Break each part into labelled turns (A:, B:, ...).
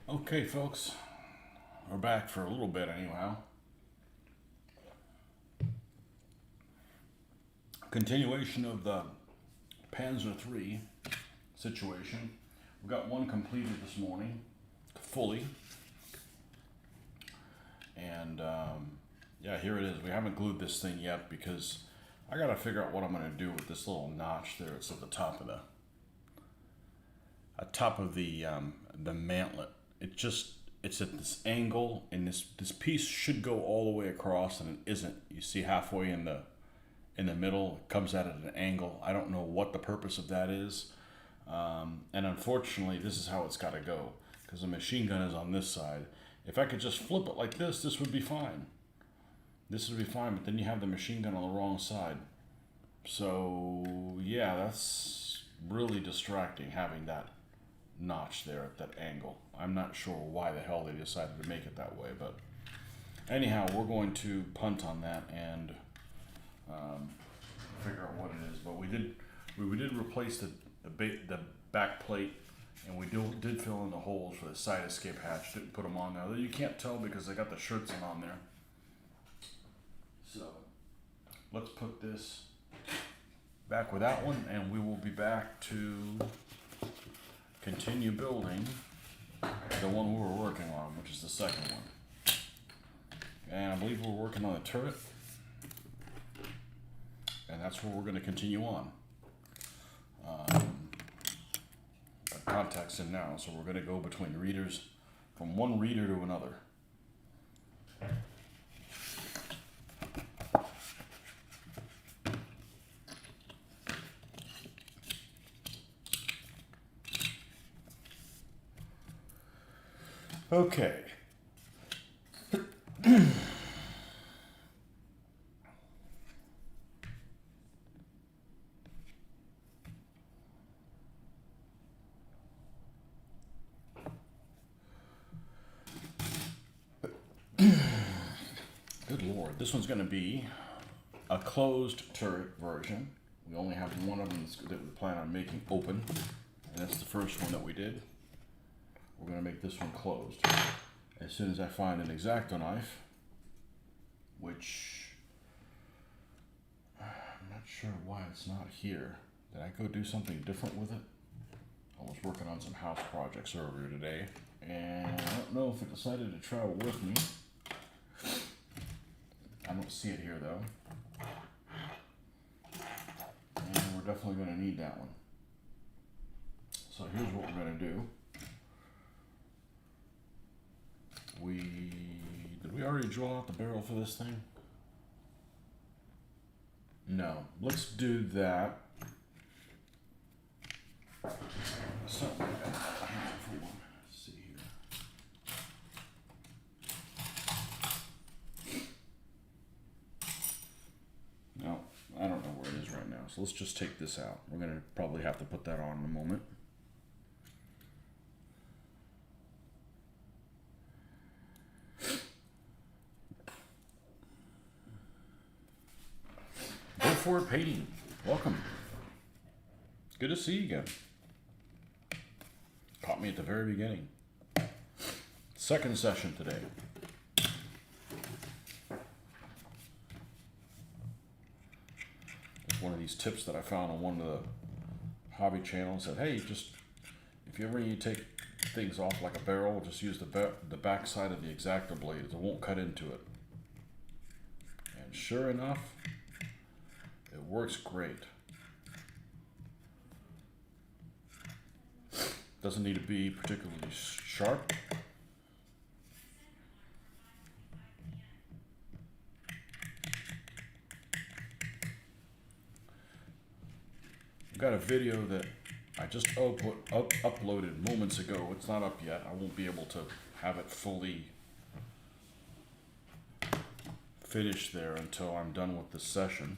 A: Okay, folks, we're back for a little bit anyhow. Continuation of the Panzer III situation. We got one completed this morning, fully. And yeah, here it is. We haven't glued this thing yet because I gotta figure out what I'm gonna do with this little notch there. It's at the top of the mantlet. It's at this angle, and this piece should go all the way across, and it isn't. You see halfway in the middle, it comes out at an angle. I don't know what the purpose of that is, and unfortunately, this is how it's got to go because the machine gun is on this side. If I could just flip it like this would be fine. This would be fine, but then you have the machine gun on the wrong side. So yeah, that's really distracting having that notch there at that angle. I'm not sure why the hell they decided to make it that way, but anyhow, we're going to punt on that and figure out what it is. But we did replace the back plate, and we did fill in the holes for the side escape hatch. Didn't put them on there. You can't tell because I got the shirts on there. So let's put this back with that one, and we will be back to continue building the one we were working on, which is the second one. And I believe we're working on a turret, and that's where we're going to continue on. Contact's in now, so we're going to go between readers, from one reader to another. Okay. Good Lord, this one's going to be a closed turret version. We only have one of them that we plan on making open, and that's the first one that we did. We're going to make this one closed. As soon as I find an X-Acto knife, which I'm not sure why it's not here. Did I go do something different with it? I was working on some house projects earlier today, and I don't know if it decided to travel with me. I don't see it here though. And we're definitely going to need that one. So here's what we're going to do. Did we already draw out the barrel for this thing? No. Let's do that. Something like that. Let's see here. No, I don't know where it is right now. So let's just take this out. We're going to probably have to put that on in a moment. Go for it, Peyton. Welcome. Good to see you again. Caught me at the very beginning. Second session today. It's one of these tips that I found on one of the hobby channels. Said, hey, just if you ever need to take things off like a barrel, just use the back side of the X-Acto blade. It won't cut into it. And sure enough, it works great. Doesn't need to be particularly sharp. I've got a video that I just uploaded moments ago. It's not up yet. I won't be able to have it fully finished there until I'm done with this session.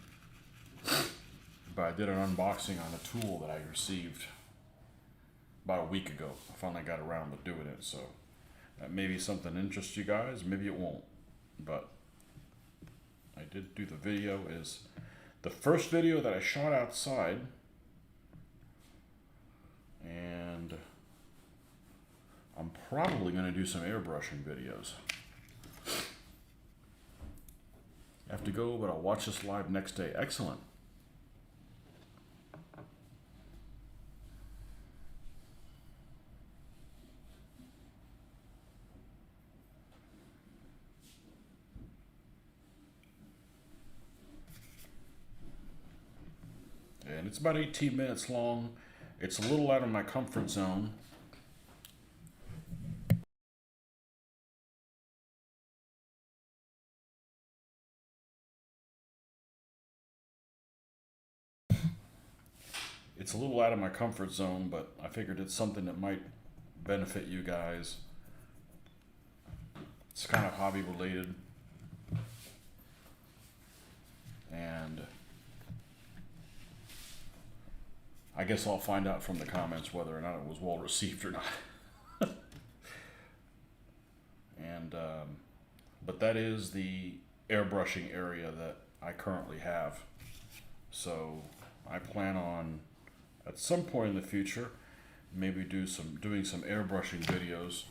A: But I did an unboxing on a tool that I received about a week ago. I finally got around to doing it, so maybe something interests you guys, maybe it won't. But I did do the video. Is the first video that I shot outside, and I'm probably going to do some airbrushing videos. I have to go, but I'll watch this live next day. Excellent. And it's about 18 minutes long. It's a little out of my comfort zone. It's a little out of my comfort zone, but I figured it's something that might benefit you guys. It's kind of hobby related. And I guess I'll find out from the comments whether or not it was well received or not. And but that is the airbrushing area that I currently have. So I plan on at some point in the future maybe doing some airbrushing videos.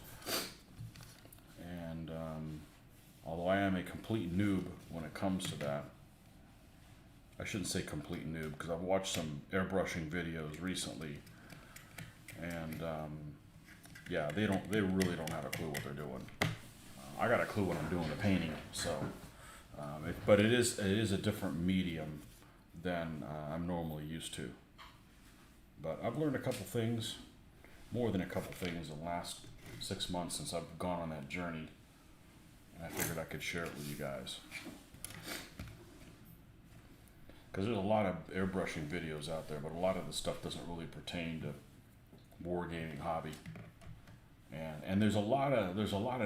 A: And although I am a complete noob when it comes to that, I shouldn't say complete noob because I've watched some airbrushing videos recently, and yeah, they really don't have a clue what they're doing. I got a clue when I'm doing the painting, so but it is a different medium than I'm normally used to. But I've learned a couple things, more than a couple things, in the last 6 months since I've gone on that journey, and I figured I could share it with you guys. Because there's a lot of airbrushing videos out there, but a lot of the stuff doesn't really pertain to wargaming hobby. And there's a lot of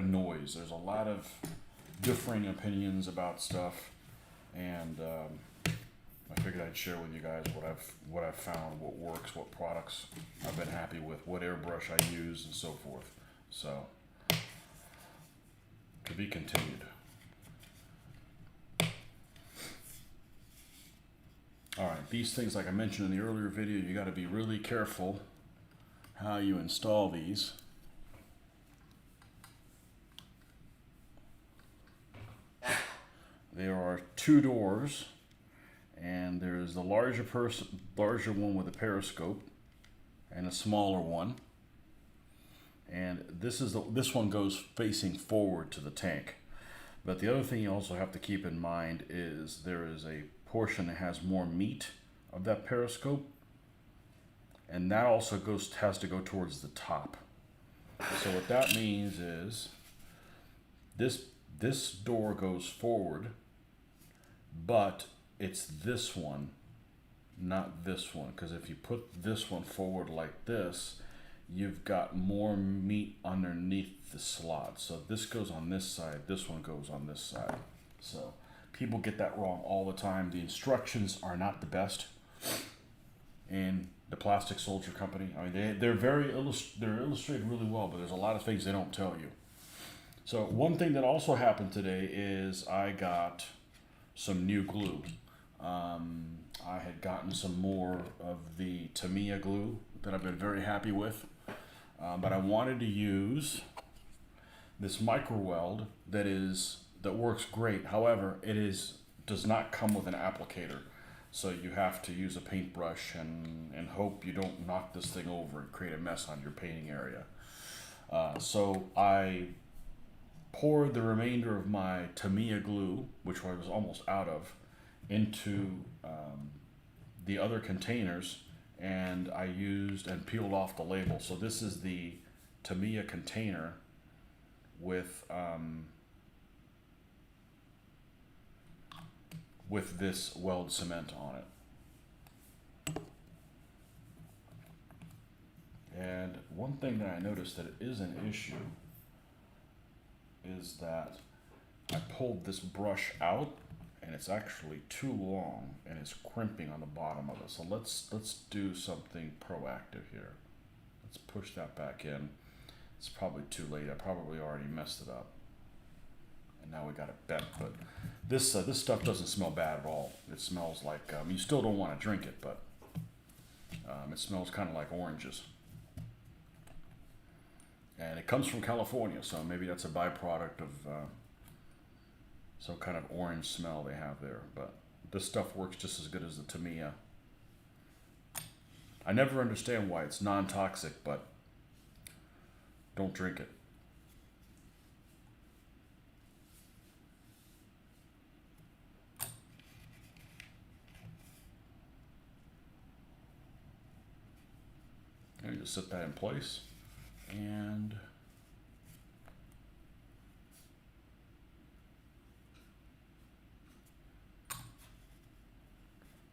A: noise. There's a lot of differing opinions about stuff, and I figured I'd share with you guys what I've found, what works, what products I've been happy with, what airbrush I use, and so forth. So, to be continued. Alright, these things, like I mentioned in the earlier video, you got to be really careful how you install these. There are 2 doors, and there is the larger one with a periscope, and a smaller one. And this one goes facing forward to the tank. But the other thing you also have to keep in mind is there is a portion that has more meat of that periscope, and that also has to go towards the top. So what that means is this door goes forward, but it's this one, not this one, because if you put this one forward like this, you've got more meat underneath the slot. So this goes on this side, this one goes on this side. So people get that wrong all the time. The instructions are not the best in the Plastic Soldier Company. I mean, they're illustrated really well, but there's a lot of things they don't tell you. So one thing that also happened today is I got some new glue. I had gotten some more of the Tamiya glue that I've been very happy with, but I wanted to use this micro weld that works great. However, does not come with an applicator, so you have to use a paintbrush and hope you don't knock this thing over and create a mess on your painting area. So I poured the remainder of my Tamiya glue, which I was almost out of, into the other containers, and I used and peeled off the label. So this is the Tamiya container with this weld cement on it. And one thing that I noticed that is an issue is that I pulled this brush out and it's actually too long and it's crimping on the bottom of it. So let's do something proactive here. Let's push that back in. It's probably too late. I probably already messed it up. And now we got it bent, but this stuff doesn't smell bad at all. It smells like, you still don't want to drink it, but it smells kind of like oranges. And it comes from California, so maybe that's a byproduct of some kind of orange smell they have there. But this stuff works just as good as the Tamiya. I never understand why it's non-toxic, but don't drink it. And you just set that in place, and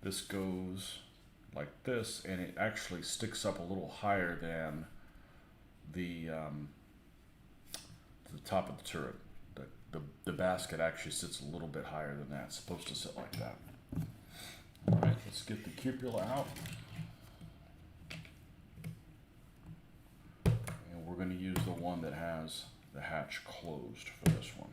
A: this goes like this, and it actually sticks up a little higher than the top of the turret. The basket actually sits a little bit higher than that. It's supposed to sit like that. All right, let's get the cupola out. And we're going to use the one that has the hatch closed for this one.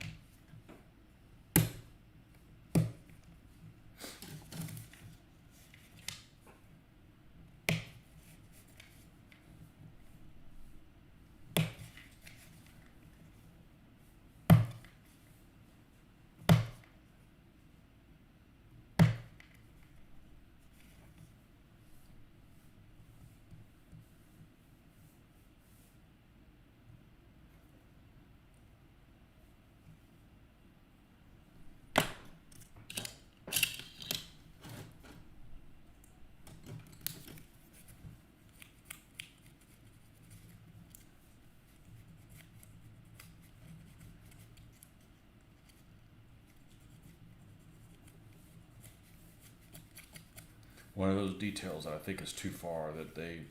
A: One of those details that I think is too far that they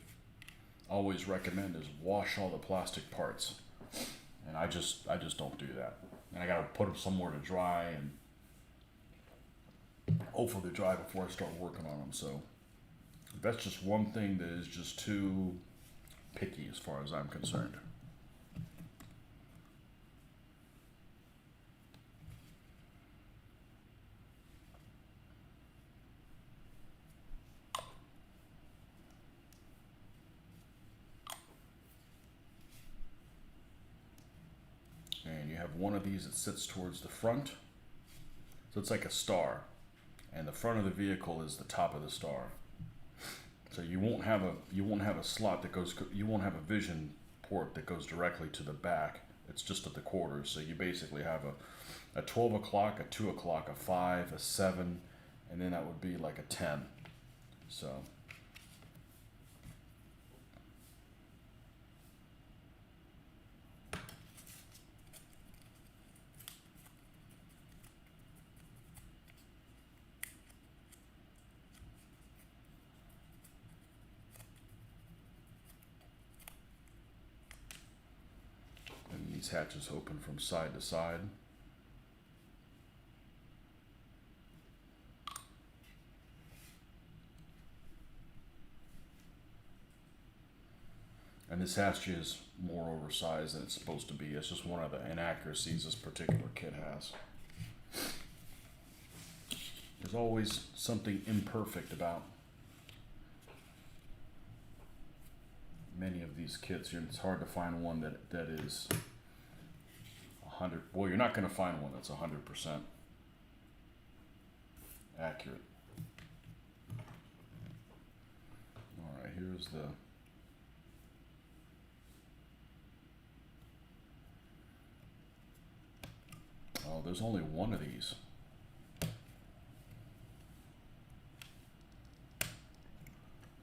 A: always recommend is wash all the plastic parts, and I just don't do that. And I gotta put them somewhere to dry, and hopefully dry before I start working on them. So that's just one thing that is just too picky as far as I'm concerned. And you have one of these that sits towards the front, so it's like a star, and the front of the vehicle is the top of the star. So you won't have a slot that goes, you won't have a vision port that goes directly to the back. It's just at the quarters. So you basically have a 12 o'clock, a 2 o'clock, a 5, a 7, and then that would be like a 10. So these hatches open from side to side. And this hatch is more oversized than it's supposed to be. It's just one of the inaccuracies this particular kit has. There's always something imperfect about many of these kits. It's hard to find one that is 100. Well, you're not going to find one that's 100% accurate. All right, here's the oh, there's only one of these.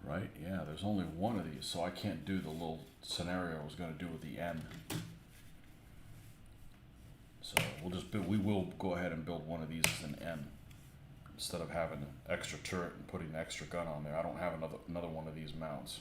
A: Right? Yeah, there's only one of these, so I can't do the little scenario I was going to do with the N. So we will go ahead and build one of these as an N instead of having an extra turret and putting an extra gun on there. I don't have another one of these mounts.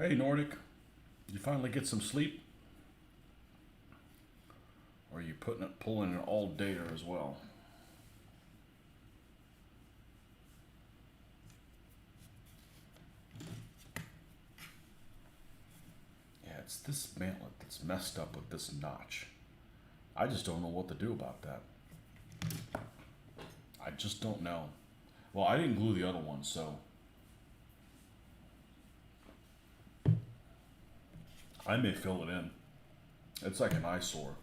A: Hey Nordic, did you finally get some sleep? Or are you pulling an all-dater as well? Yeah, it's this mantlet that's messed up with this notch. I just don't know what to do about that. I just don't know. Well, I didn't glue the other one, so I may fill it in. It's like an eyesore.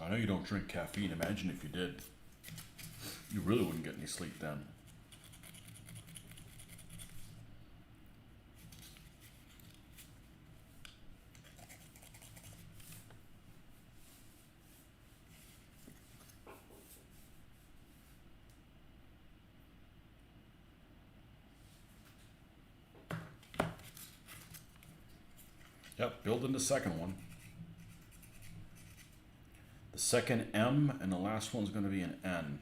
A: I know you don't drink caffeine. Imagine if you did. You really wouldn't get any sleep then. Yep, building the second one. The second M, and the last one's going to be an N.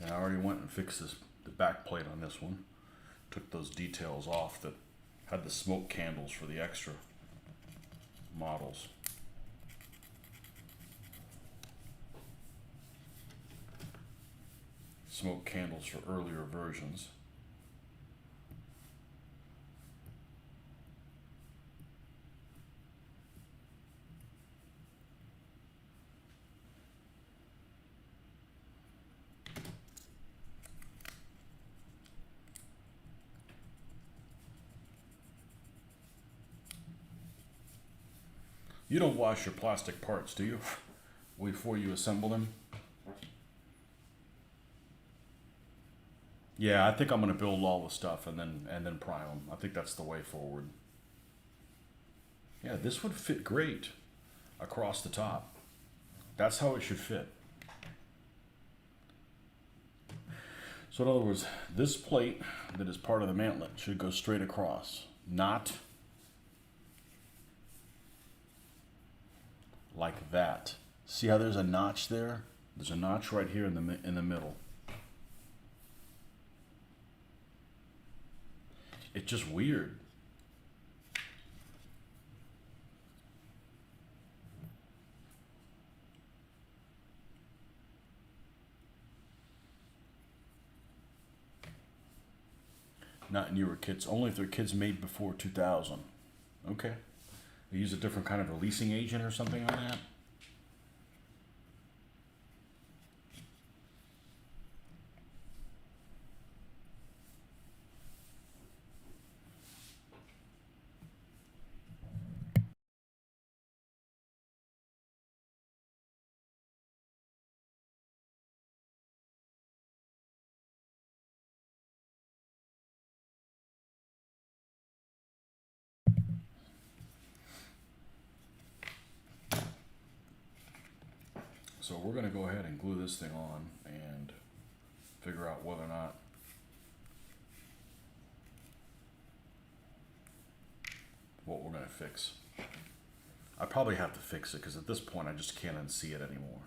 A: And I already went and fixed the back plate on this one. Took those details off that had the smoke candles for the extra models. Smoke candles for earlier versions. You don't wash your plastic parts, do you? Before you assemble them? Yeah, I think I'm gonna build all the stuff and then prime them. I think that's the way forward. Yeah, this would fit great across the top. That's how it should fit. So in other words, this plate that is part of the mantlet should go straight across, not like that. See how there's a notch there? There's a notch right here in the middle. It's just weird. Not newer kits, only if they're kits made before 2000. Okay. They use a different kind of releasing agent or something like that? So we're going to go ahead and glue this thing on and figure out whether or not what we're going to fix. I probably have to fix it because at this point I just can't unsee it anymore.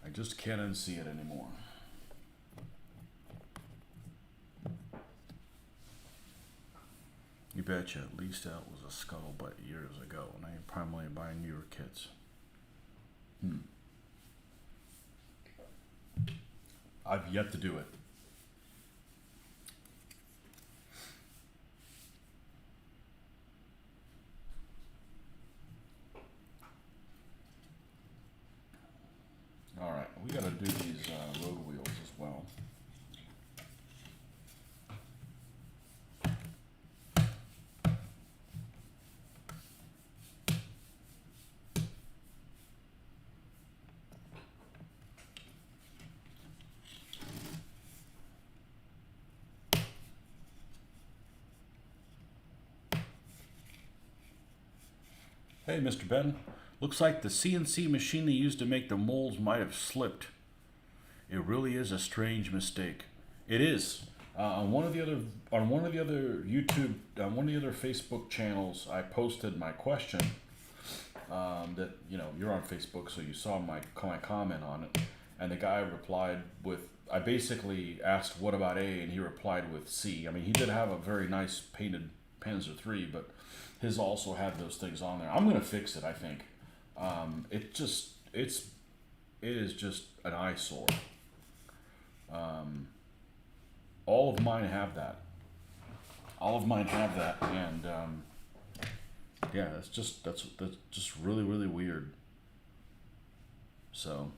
A: I just can't unsee it anymore. You betcha, at least that was a scuttlebutt years ago, and I am primarily buying newer kits. I've yet to do it. All right, we got to do these road wheels as well. Hey, Mr. Ben. Looks like the CNC machine they used to make the molds might have slipped. It really is a strange mistake. It is. On one of the other YouTube, on one of the other Facebook channels, I posted my question. That you're on Facebook, so you saw my comment on it, and the guy replied with, I basically asked what about A, and he replied with C. I mean, he did have a very nice painted Panzer III, but his also had those things on there. I'm gonna fix it, I think. It is just an eyesore. All of mine have that. And yeah, that's just really really weird. So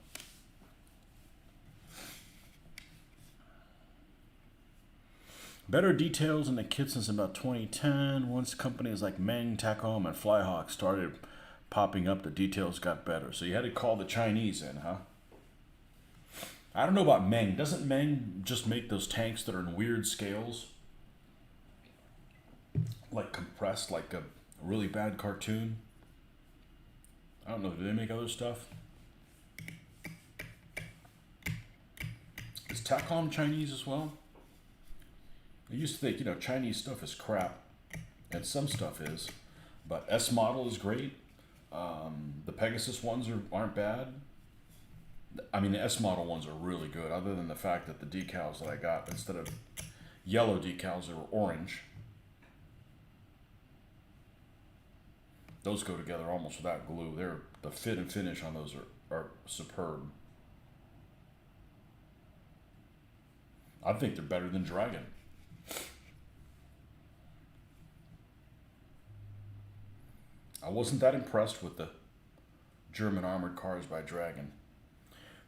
A: better details in the kit since about 2010. Once companies like Meng, Tacom, and Flyhawk started popping up, the details got better. So you had to call the Chinese in, huh? I don't know about Meng. Doesn't Meng just make those tanks that are in weird scales? Like compressed, like a really bad cartoon? I don't know. Do they make other stuff? Is Tacom Chinese as well? I used to think, Chinese stuff is crap. And some stuff is. But S model is great. The Pegasus ones aren't bad. I mean, the S model ones are really good, other than the fact that the decals that I got, instead of yellow decals, they were orange. Those go together almost without glue. The fit and finish on those are superb. I think they're better than Dragon. I wasn't that impressed with the German armored cars by Dragon.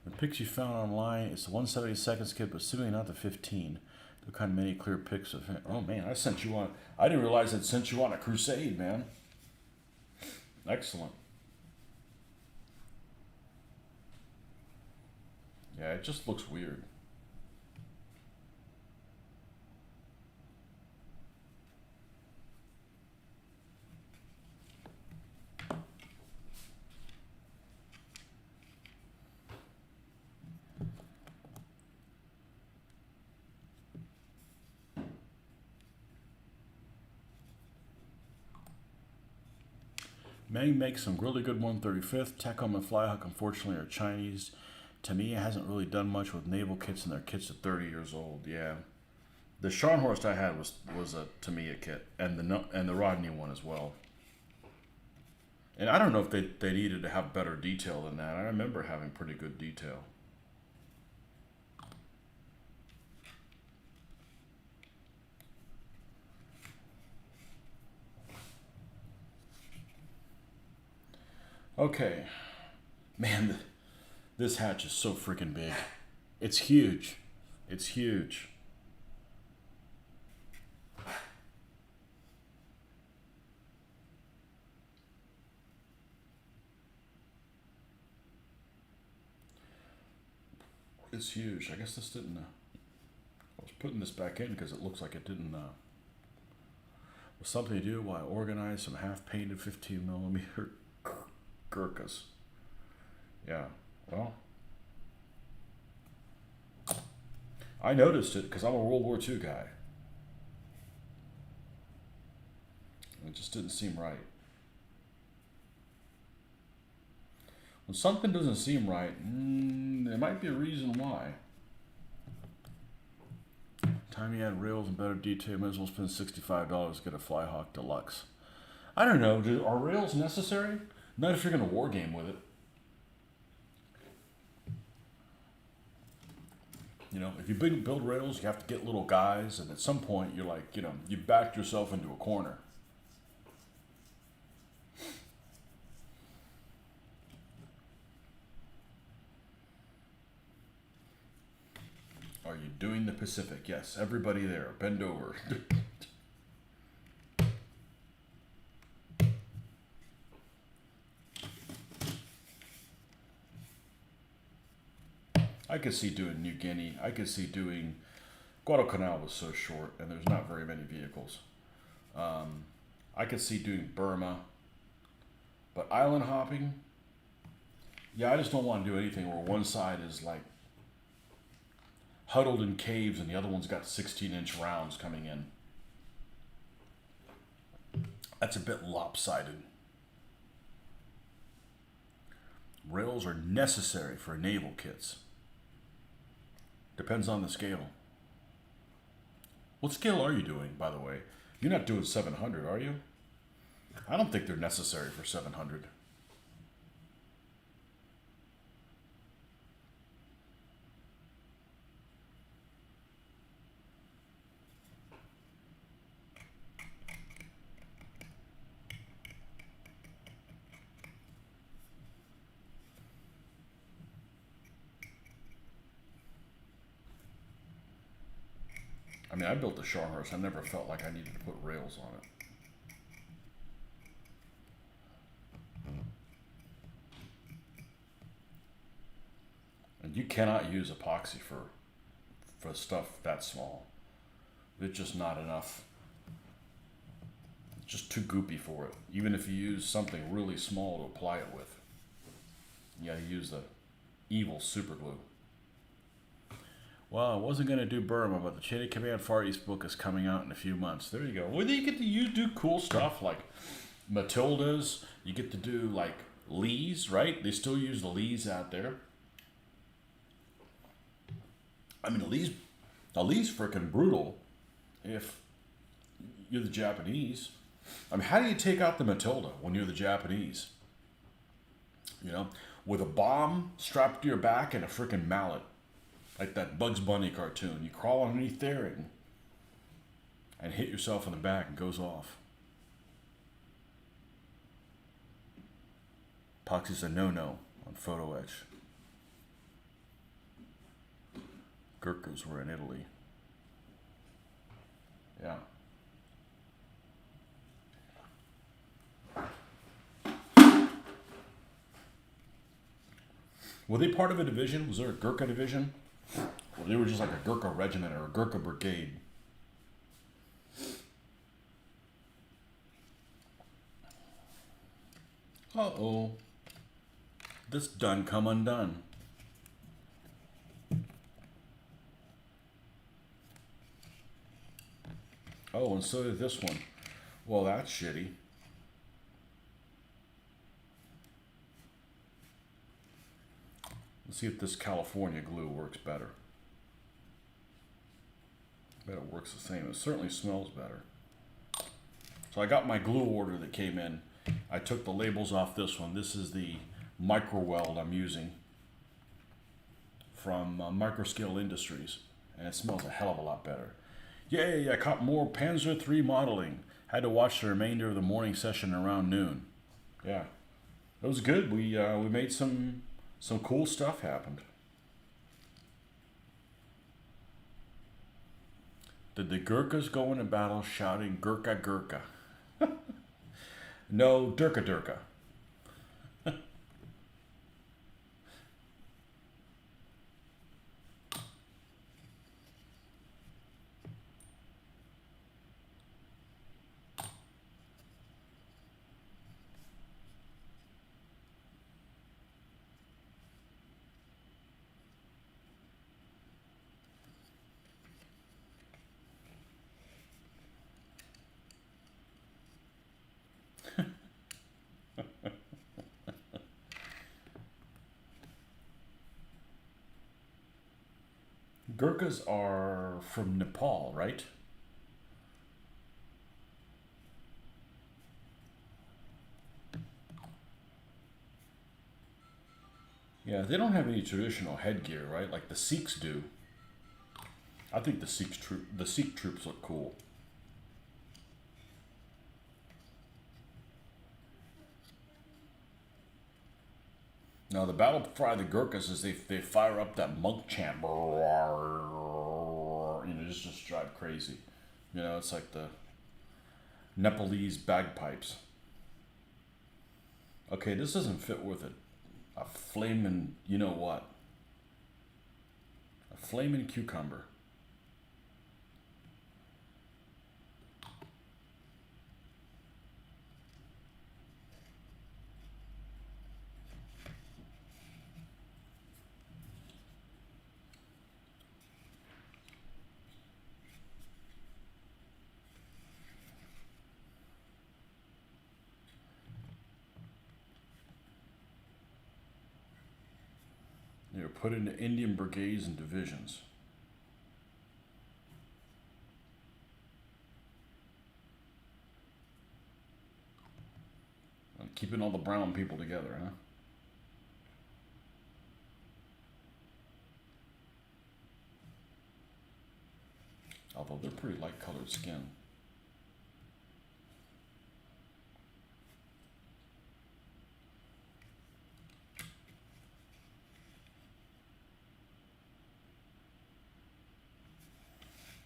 A: The pics you found online, it's the 1/72 kit, but assuming not the 15. There kind of many clear pics of him. Oh man, I didn't realize I'd sent you on a crusade, man. Excellent. Yeah, it just looks weird. Meng makes some really good 135th. Tacom and Flyhawk, unfortunately, are Chinese. Tamiya hasn't really done much with naval kits, and their kits are 30 years old. Yeah, the Scharnhorst I had was a Tamiya kit, and the Rodney one as well. And I don't know if they needed to have better detail than that. I remember having pretty good detail. Okay, man, this hatch is so freaking big. It's huge. It's huge. It's huge. I guess this didn't. I was putting this back in because it looks like it didn't. Was something to do while I organized some half-painted 15mm Gurkhas. Yeah. Well, I noticed it because I'm a World War II guy. It just didn't seem right. When something doesn't seem right, there might be a reason why. Time you add rails and better detail, might as well spend $65 to get a Flyhawk Deluxe. I don't know, are rails necessary? Not if you're going to war game with it. If you build rails, you have to get little guys, and at some point you're like, you backed yourself into a corner. Are you doing the Pacific? Yes, everybody there, bend over. I could see doing New Guinea. I could see doing Guadalcanal was so short, and there's not very many vehicles. I could see doing Burma, but island hopping, yeah, I just don't want to do anything where one side is like huddled in caves and the other one's got 16-inch rounds coming in. That's a bit lopsided. Rails are necessary for naval kits. Depends on the scale. What scale are you doing, by the way? You're not doing 700, are you? I don't think they're necessary for 700. I mean, I built the Shawhurst. I never felt like I needed to put rails on it. And you cannot use epoxy for stuff that small. It's just not enough. It's just too goopy for it. Even if you use something really small to apply it with. You gotta use the evil super glue. Well, I wasn't going to do Burma, but the Chain of Command Far East book is coming out in a few months. There you go. Well, you get to do cool stuff like Matildas. You get to do like Lees, right? They still use the Lees out there. I mean, the Lee's freaking brutal if you're the Japanese. I mean, how do you take out the Matilda when you're the Japanese? You know, with a bomb strapped to your back and a freaking mallet. Like that Bugs Bunny cartoon. You crawl underneath there and hit yourself in the back and goes off. Epoxy's a no-no on photo etch. Gurkhas were in Italy. Yeah. Were they part of a division? Was there a Gurkha division? Or they were just like a Gurkha regiment or a Gurkha brigade? Uh-oh. This done come undone. Oh, and so did this one. Well, that's shitty. Let's see if this California glue works better. I bet it works the same. It certainly smells better. So I got my glue order that came in. I took the labels off this one. This is the micro weld I'm using from Microscale Industries. And it smells a hell of a lot better. Yay, I caught more Panzer III modeling. Had to watch the remainder of the morning session around noon. Yeah, it was good. We made some cool stuff happened. Did the Gurkhas go into battle shouting Gurkha Gurkha? No, Durka Durka. Gurkhas are from Nepal, right? Yeah, they don't have any traditional headgear, right? Like the Sikhs do. I think the Sikh troops look cool. Now the battle cry of the Gurkhas is they fire up that monk chant. You know, just drive crazy. You know, it's like the Nepalese bagpipes. Okay, this doesn't fit with a flaming, you know what? A flaming cucumber. They were put into Indian brigades and divisions. And keeping all the brown people together, huh? Although they're pretty light colored skin.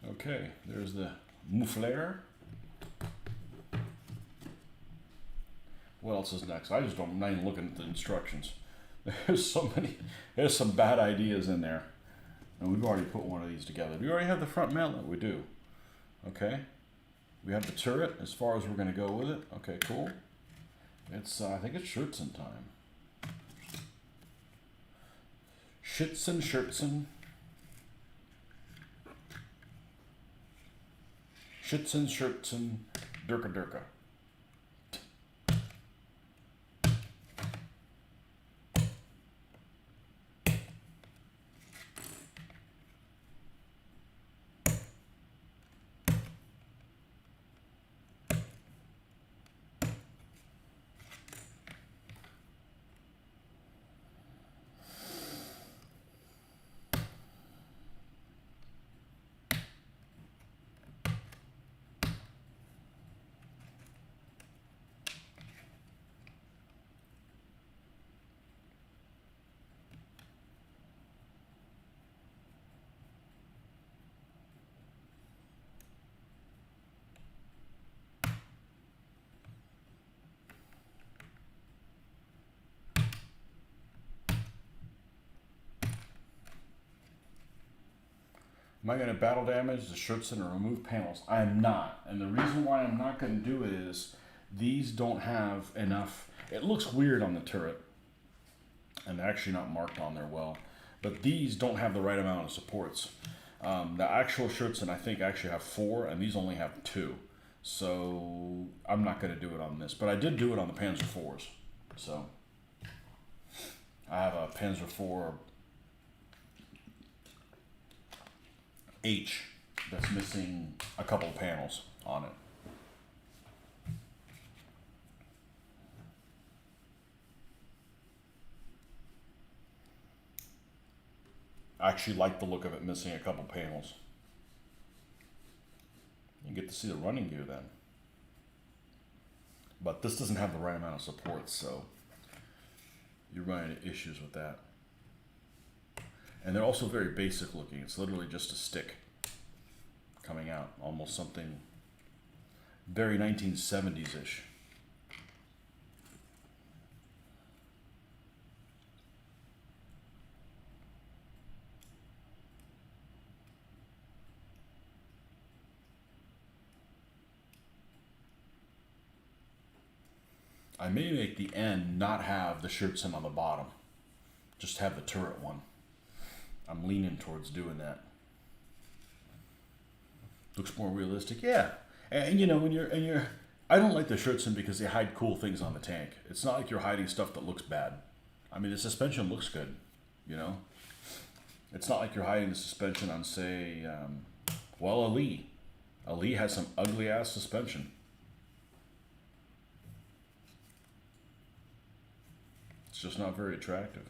A: Okay, there's the moufleur. What else is next? I'm not even looking at the instructions. There's some bad ideas in there. And we've already put one of these together. We already have the front mantlet, we do. Okay. We have the turret as far as we're gonna go with it. Okay, cool. It's, I think it's Schertzen time. Schertzen. Durka. Am I going to battle damage the Schertzen or remove panels? I am not. And the reason why I'm not going to do it is these don't have enough. It looks weird on the turret. And they're actually not marked on there well. But these don't have the right amount of supports. The actual Schertzen, I think, actually have 4, and these only have 2. So I'm not going to do it on this. But I did do it on the Panzer IVs. So I have a Panzer IV H that's missing a couple of panels on it. I actually like the look of it missing a couple panels. You get to see the running gear then. But this doesn't have the right amount of support, so you're running into issues with that. And they're also very basic looking. It's literally just a stick coming out. Almost something very 1970s-ish. I may make the end not have the Schertzen on the bottom. Just have the turret one. I'm leaning towards doing that. Looks more realistic, yeah. And you know, when you're, I don't like the Schertzen because they hide cool things on the tank. It's not like you're hiding stuff that looks bad. I mean, the suspension looks good, you know. It's not like you're hiding the suspension on, say, well, a Lee. A Lee has some ugly ass suspension. It's just not very attractive.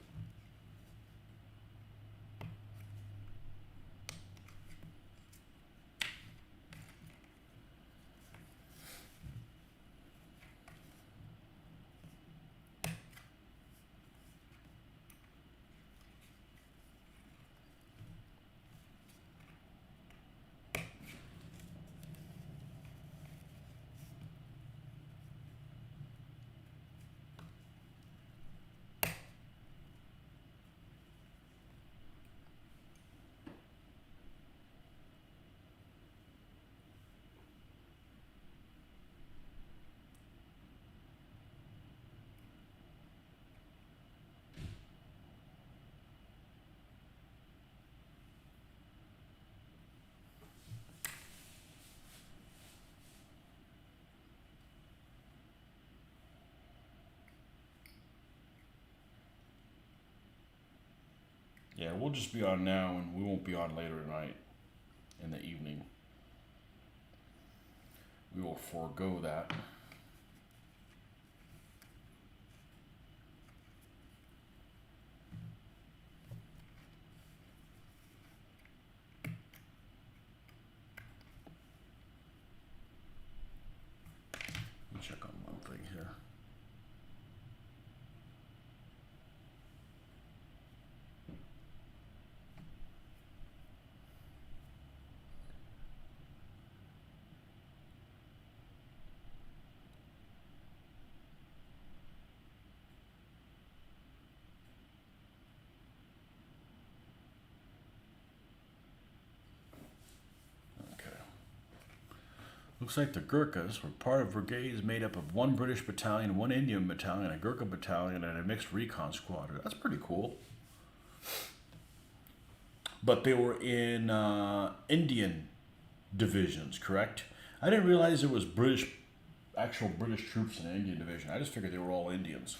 A: Yeah, we'll just be on now, and we won't be on later tonight in the evening. We will forego that. Let me check on one thing here. Okay. Looks like the Gurkhas were part of brigades made up of one British battalion, one Indian battalion, a Gurkha battalion, and a mixed recon squadron. That's pretty cool. But they were in Indian divisions, correct? I didn't realize there was actual British troops in the Indian division. I just figured they were all Indians.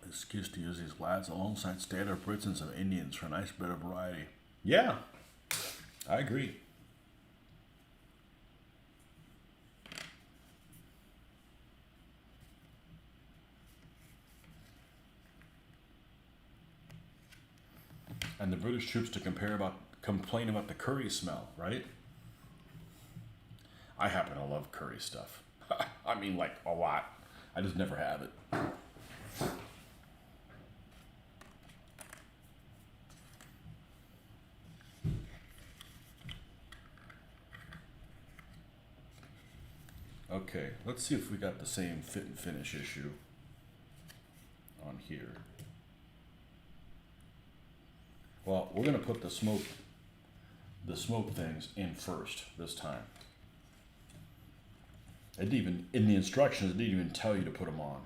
A: Excuse to use these lads alongside standard Brits and some Indians for a nice bit of variety. Yeah, I agree. And the British troops to complain about the curry smell, right? I happen to love curry stuff. I mean, like a lot. I just never have it. Okay, let's see if we got the same fit and finish issue on here. Well, we're gonna put the smoke things in first this time. It didn't even, in the instructions, it didn't even tell you to put them on.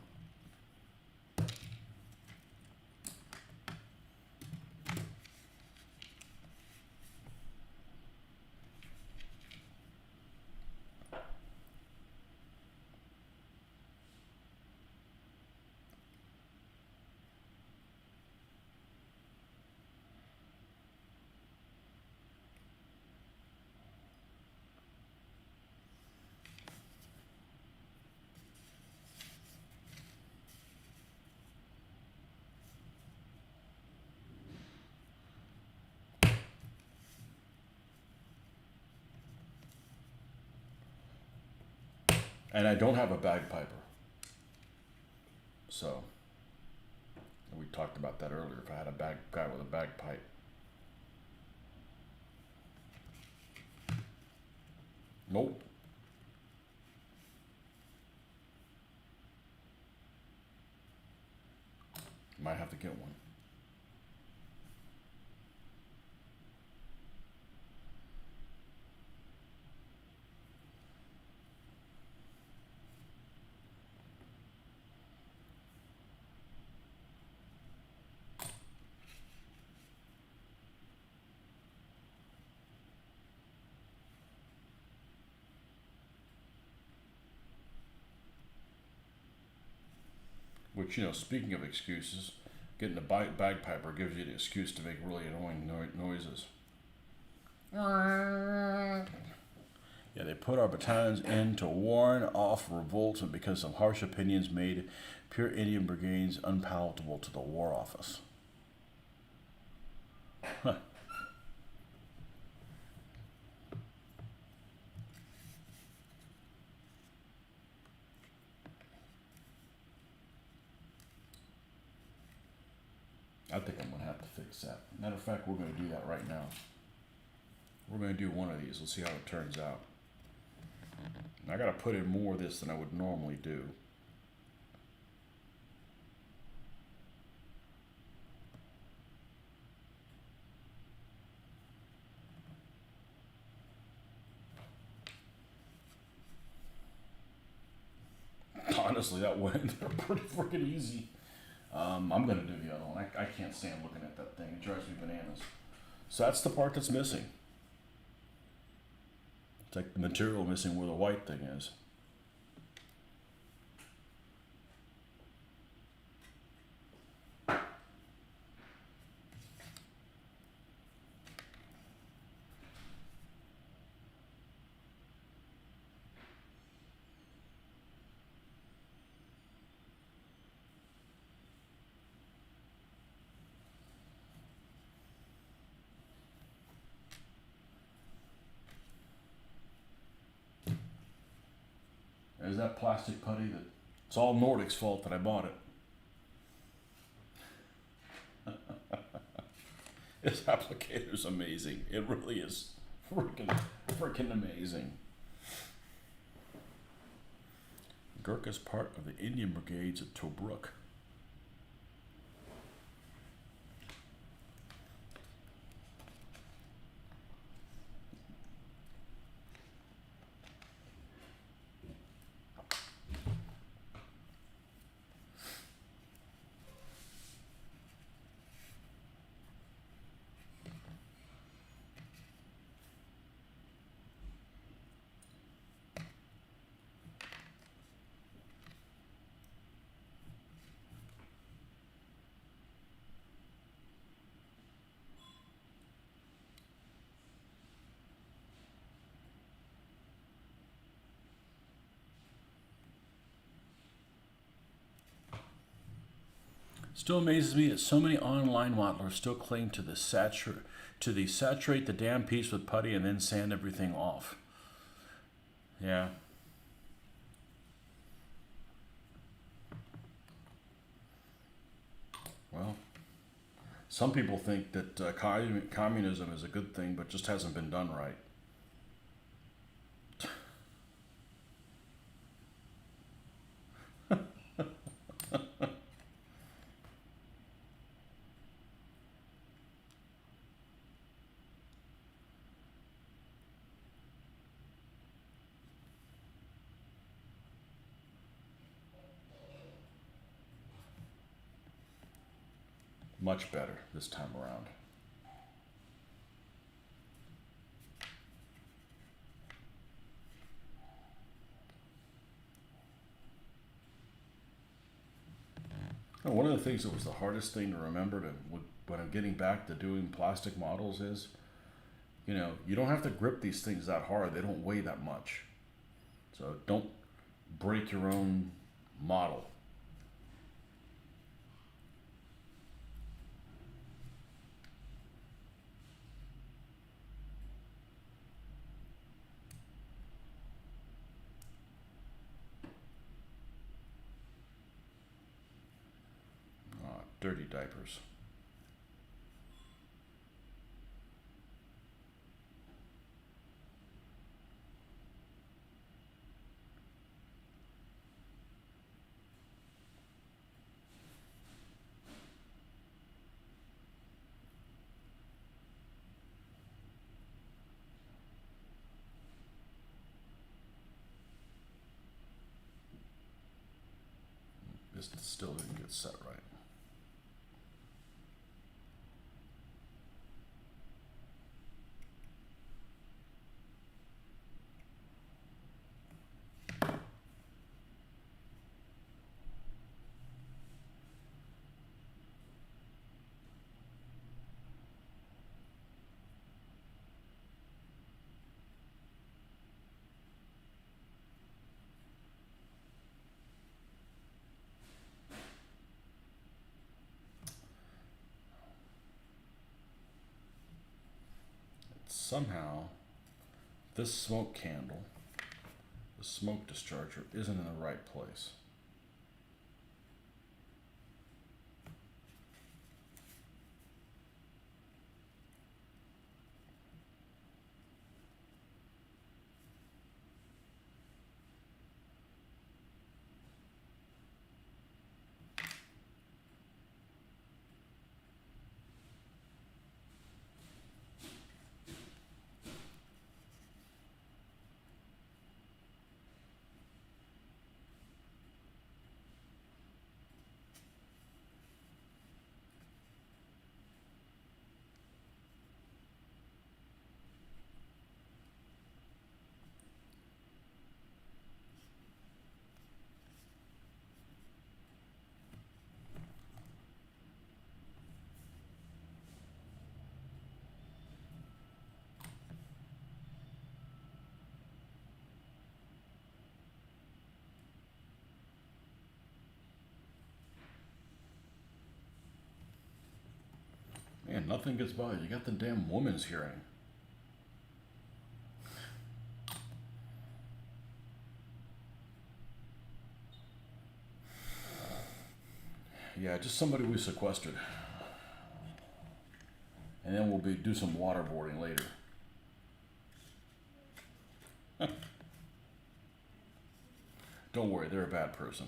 A: And I don't have a bagpiper. So, we talked about that earlier. If I had a guy with a bagpipe. Nope. Might have to get one. Which, you know, speaking of excuses, getting a bagpiper gives you the excuse to make really annoying noises. Yeah, they put our battalions in to warn off revolts and because of harsh opinions made pure Indian brigades unpalatable to the War Office. Huh. I think I'm going to have to fix that. Matter of fact, we're going to do that right now. We're going to do one of these. Let's see how it turns out. I got to put in more of this than I would normally do. honestly, that went they're pretty freaking easy. I'm gonna do the other one. I can't stand looking at that thing. It drives me bananas. So that's the part that's missing. It's like the material missing where the white thing is. There's that plastic putty that it's all Nordic's fault that I bought it. This applicator's amazing. It really is freaking amazing. Gurkha's part of the Indian Brigades at Tobruk. Still amazes me that so many online modelers still cling to the saturate the damn piece with putty and then sand everything off. Yeah. Well, some people think that communism is a good thing, but just hasn't been done right. Much better this time around. And one of the things that was the hardest thing to remember when I'm getting back to doing plastic models is, you don't have to grip these things that hard. They don't weigh that much. So don't break your own model. Dirty diapers. This still didn't get set right. Somehow, this smoke candle, the smoke discharger, isn't in the right place. Nothing gets by you. You got the damn woman's hearing. Yeah, just somebody we sequestered. And then we'll do some waterboarding later. Don't worry, they're a bad person.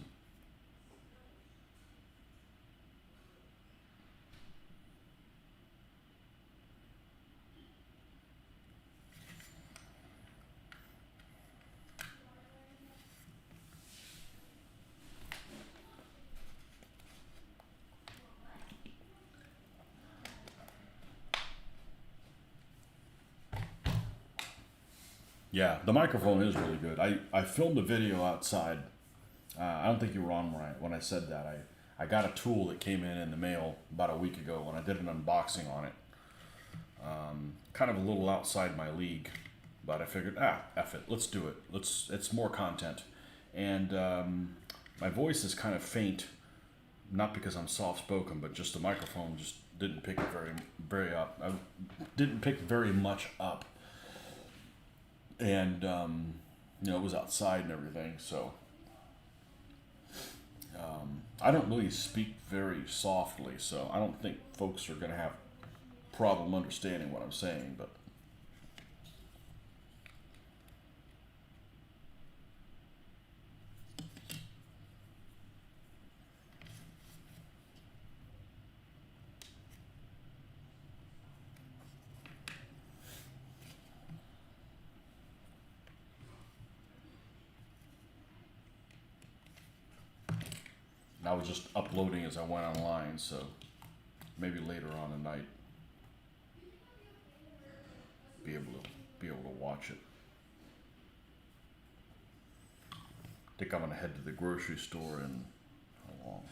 A: Yeah, the microphone is really good. I filmed a video outside. I don't think you were on when I said that. I got a tool that came in the mail about a week ago, and I did an unboxing on it. Kind of a little outside my league, but I figured, F it, let's do it. It's more content. And my voice is kind of faint, not because I'm soft-spoken, but just the microphone just didn't pick it very up. I didn't pick very much up. And it was outside and everything, so I don't really speak very softly, so I don't think folks are going to have problem understanding what I'm saying. But I was just uploading as I went online, so maybe later on tonight be able to watch it. I think I'm gonna head to the grocery store in how long?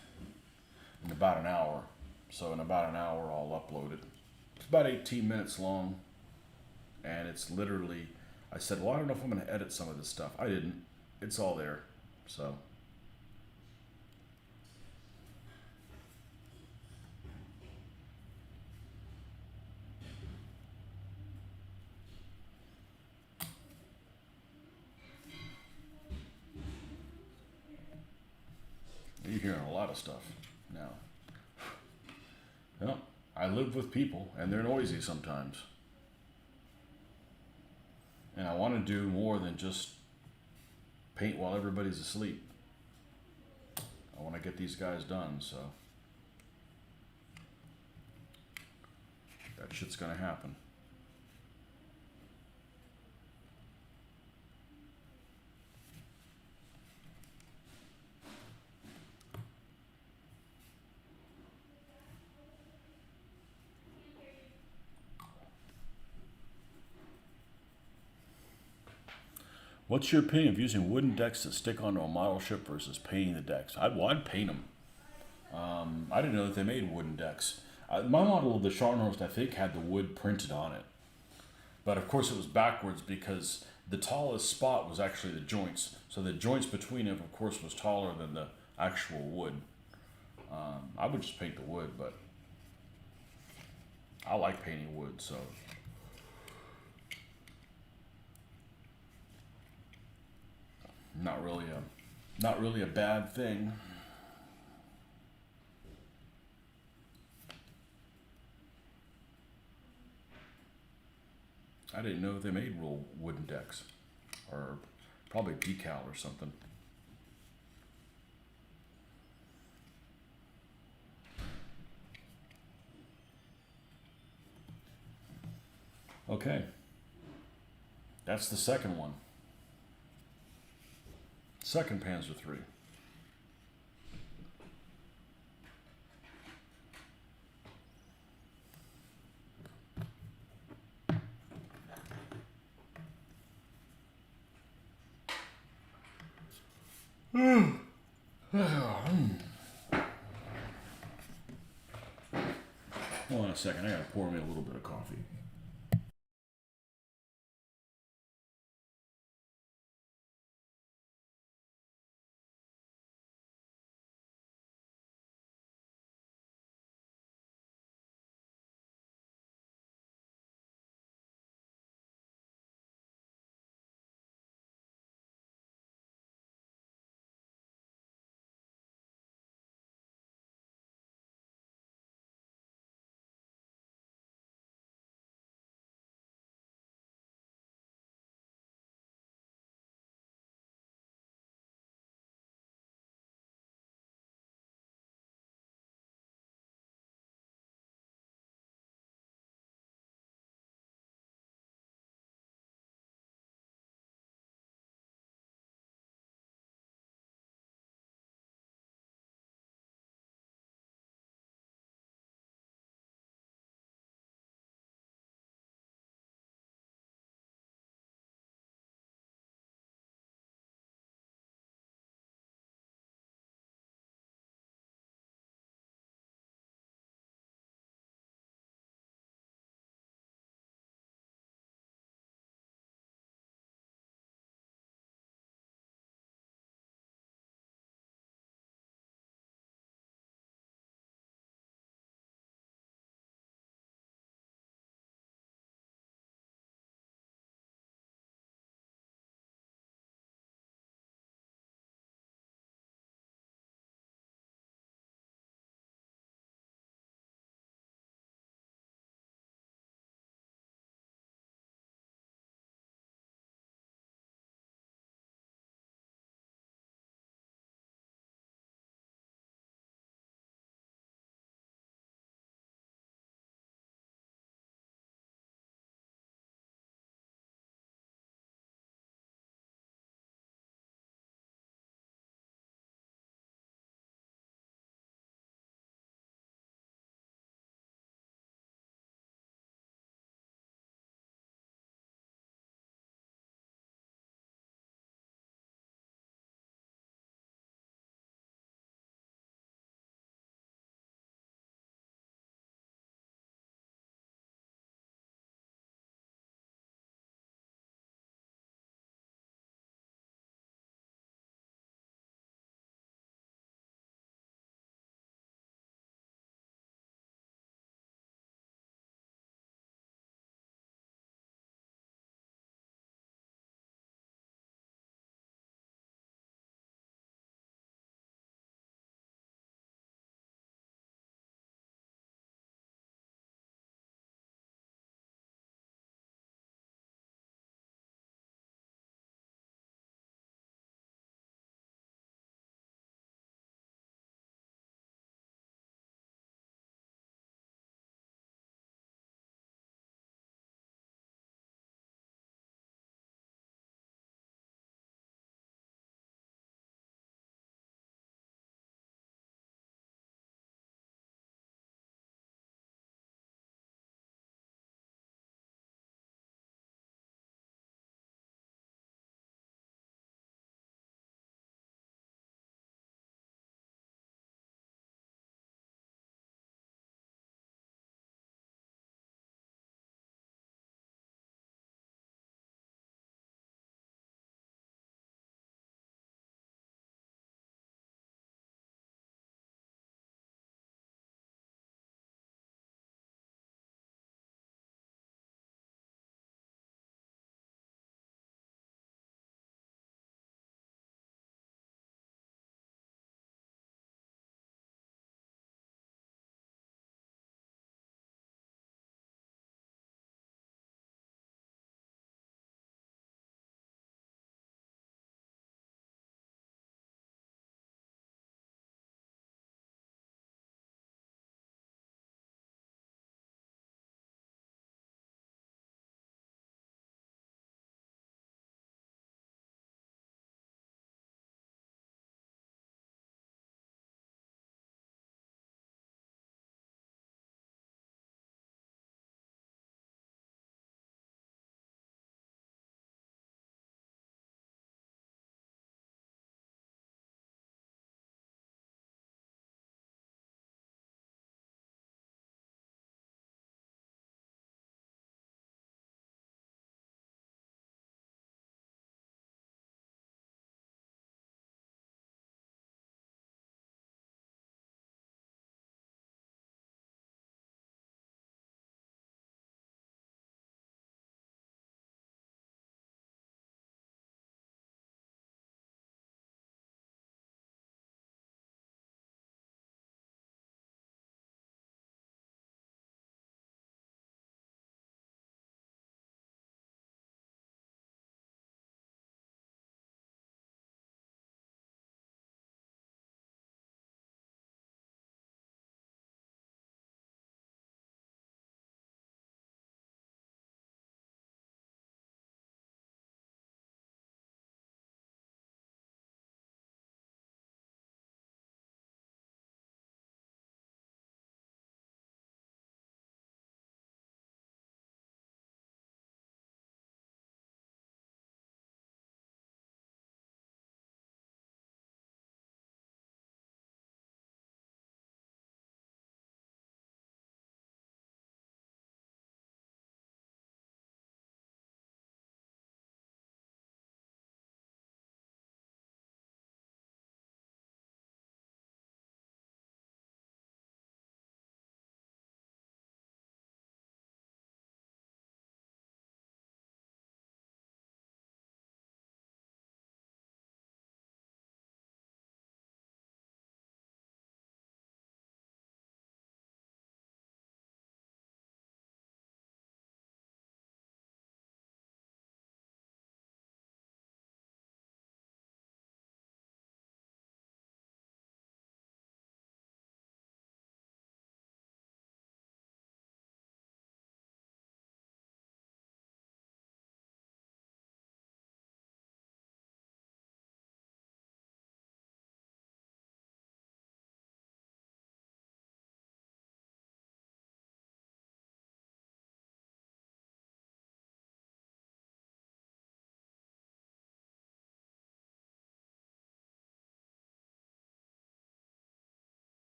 A: In about an hour. So in about an hour I'll upload it. It's about 18 minutes long, and it's literally, I said, well, I don't know if I'm gonna edit some of this stuff. I didn't. It's all there. So you're hearing a lot of stuff now. I live with people, and they're noisy sometimes. And I want to do more than just paint while everybody's asleep. I want to get these guys done, so that shit's gonna happen. What's your opinion of using wooden decks that stick onto a model ship versus painting the decks? I'd paint them. I didn't know that they made wooden decks. My model of the Scharnhorst, I think, had the wood printed on it. But of course it was backwards because the tallest spot was actually the joints. So the joints between them, of course, was taller than the actual wood. I would just paint the wood, but I like painting wood, so. Not really a bad thing. I didn't know they made real wooden decks, or probably decal or something. Okay, that's the second one. Second Panzer III. Hold on a second, I gotta pour me a little bit of coffee.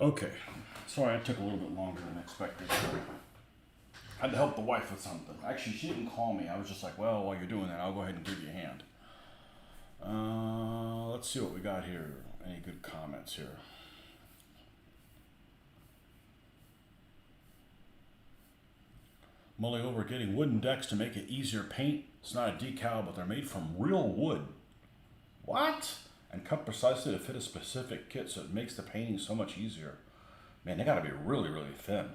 A: Okay. Sorry, it took a little bit longer than expected. I had to help the wife with something. Actually, she didn't call me. I was just like, well, while you're doing that, I'll go ahead and give you a hand. Let's see what we got here. Any good comments here? Mulling over getting wooden decks to make it easier paint. It's not a decal, but they're made from real wood. What? And cut precisely to fit a specific kit, so it makes the painting so much easier. Man, they gotta be really, really thin.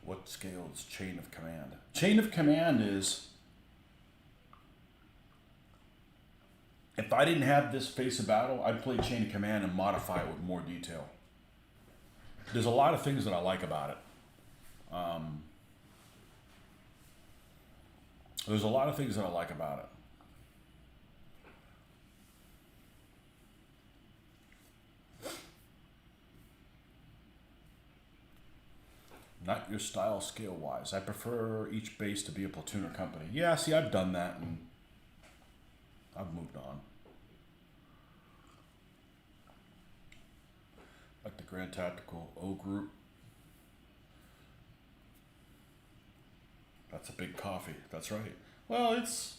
A: What scale is chain of command? Chain of command is, if I didn't have this face of battle, I'd play chain of command and modify it with more detail. There's a lot of things that I like about it. There's a lot of things that I like about it. Not your style scale wise. I prefer each base to be a platoon or company. Yeah, see, I've done that and I've moved on. Like the Grand Tactical O group. That's a big coffee. That's right. Well, it's...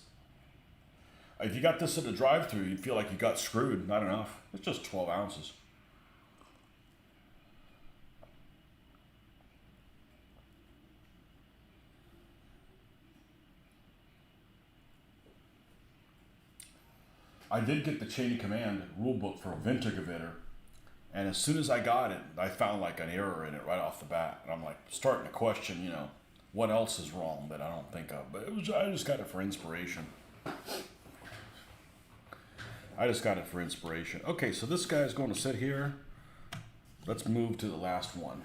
A: If you got this at a drive-thru, you'd feel like you got screwed. Not enough. It's just 12 ounces. I did get the chain of command rulebook for Wintergewitter, and as soon as I got it, I found like an error in it right off the bat, and I'm like starting to question, you know, what else is wrong that I don't think of. But I just got it for inspiration. Okay, so this guy is going to sit here. Let's move to the last one.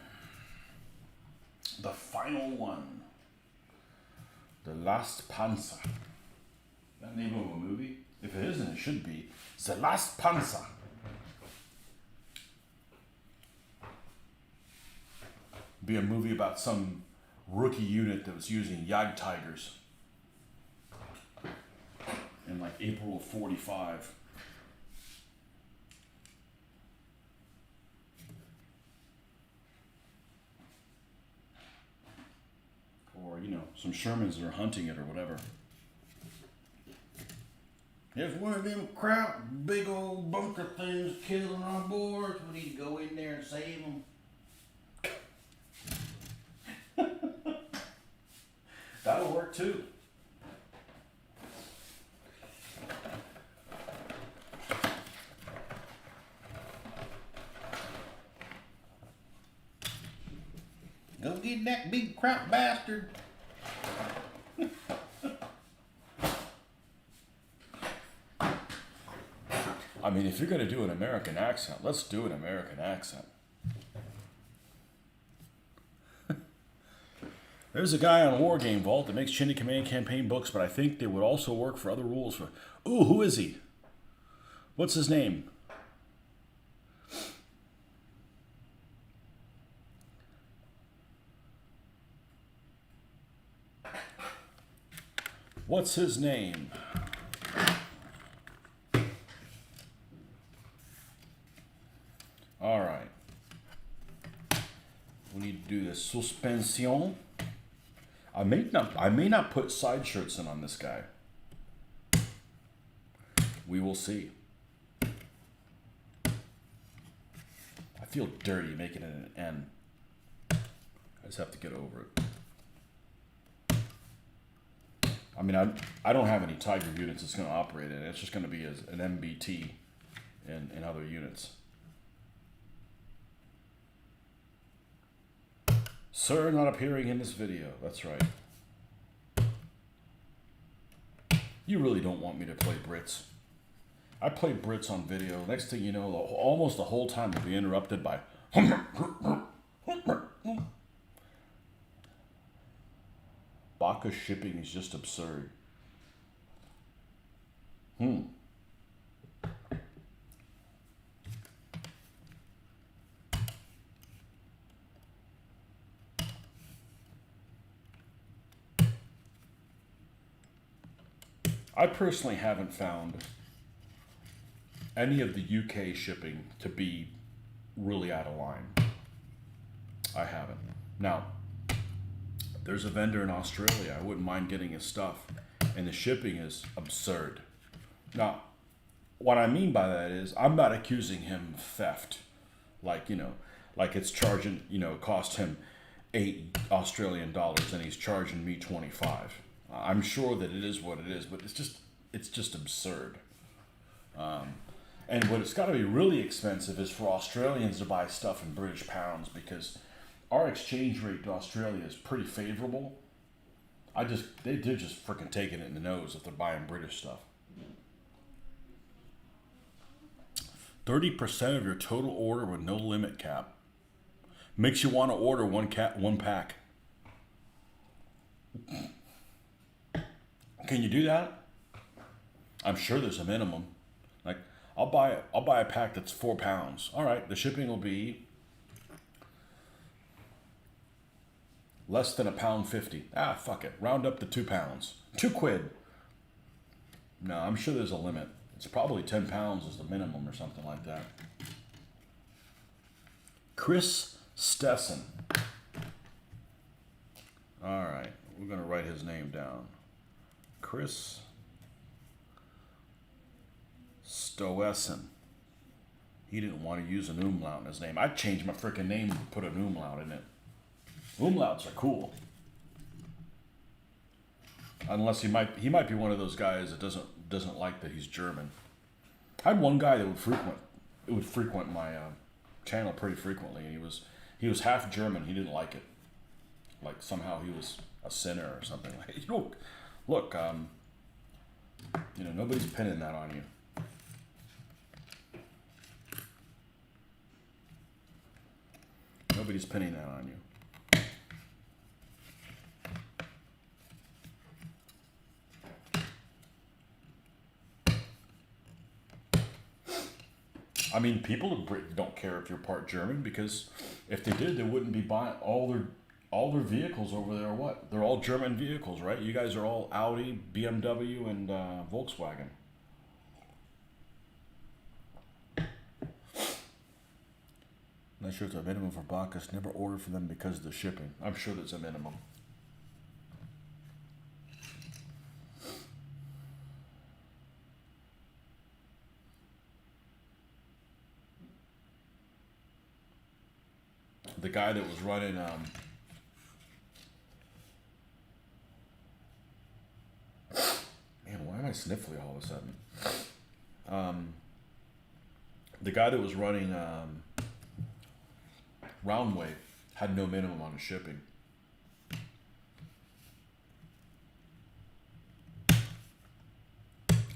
A: The final one. The Last Panzer. That name of a movie? If it isn't, it should be. The Last Panzer. Be a movie about some rookie unit that was using Jagdtigers in like April of 45. Or, you know, some Shermans that are hunting it or whatever. There's one of them crap, big old bunker things killing our boys. We need to go in there and save them. That'll work too. Go get that big crap bastard. I mean, if you're going to do an American accent, let's do an American accent. There's a guy on War Game Vault that makes Chain of Command campaign books, but I think they would also work for other rules. Ooh, who is he? What's his name? What's his name? All right. We need to do the suspension. I may not put side shirts in on this guy. We will see. I feel dirty making it an N. I just have to get over it. I mean, I don't have any Tiger units it's going to operate in. It's just going to be as an MBT in other units. Sir, not appearing in this video. That's right. You really don't want me to play Brits. I play Brits on video. Next thing you know, almost the whole time will be interrupted by... Baka shipping is just absurd. I personally haven't found any of the UK shipping to be really out of line. I haven't. Now, there's a vendor in Australia. I wouldn't mind getting his stuff, and the shipping is absurd. Now, what I mean by that is I'm not accusing him of theft, like like it's charging cost him $8 Australian and he's charging me 25. I'm sure that it is what it is, but it's just absurd. And what it's got to be really expensive is for Australians to buy stuff in British pounds, because our exchange rate to Australia is pretty favorable. They're just freaking taking it in the nose if they're buying British stuff. 30% of your total order with no limit cap makes you want to order one pack. Can you do that? I'm sure there's a minimum. Like I'll buy a pack that's 4 pounds. All right, the shipping will be less than £1.50. Fuck it. Round up to 2 pounds. £2. No, I'm sure there's a limit. It's probably 10 pounds is the minimum or something like that. Chris Stessen. All right, we're gonna write his name down. Chris Stoessen. He didn't want to use an umlaut in his name. I'd change my freaking name and put an umlaut in it. Umlauts are cool. Unless he might be one of those guys that doesn't like that he's German. I had one guy that would frequent my channel pretty frequently, and he was half German. He didn't like it. Like somehow he was a sinner or something. Like, look, nobody's pinning that on you. Nobody's pinning that on you. I mean, people in Britain don't care if you're part German, because if they did, they wouldn't be buying all their vehicles over there. What? They're all German vehicles, right? You guys are all Audi, BMW, and Volkswagen. Not sure if there's a minimum for Bacchus. Never ordered from them because of the shipping. I'm sure there's a minimum. The guy that was running man, why am I sniffly all of a sudden? The guy that was running Roundway had no minimum on his shipping.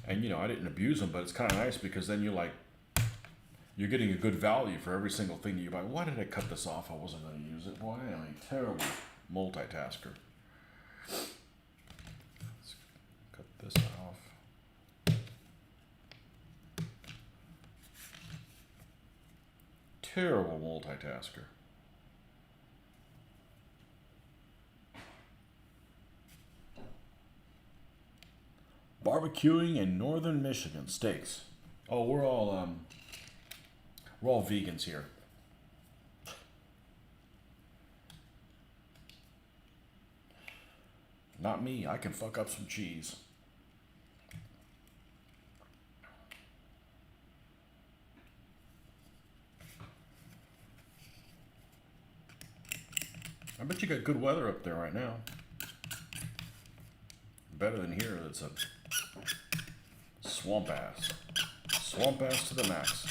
A: And I didn't abuse him, but it's kind of nice, because then you're getting a good value for every single thing that you buy. Why did I cut this off? I wasn't going to use it. Boy, I am a terrible multitasker. Let's cut this off. Terrible multitasker. Barbecuing in northern Michigan. Steaks. Oh, we're all vegans here. Not me. I can fuck up some cheese. I bet you got good weather up there right now. Better than here. It's a swamp ass. Swamp ass to the max.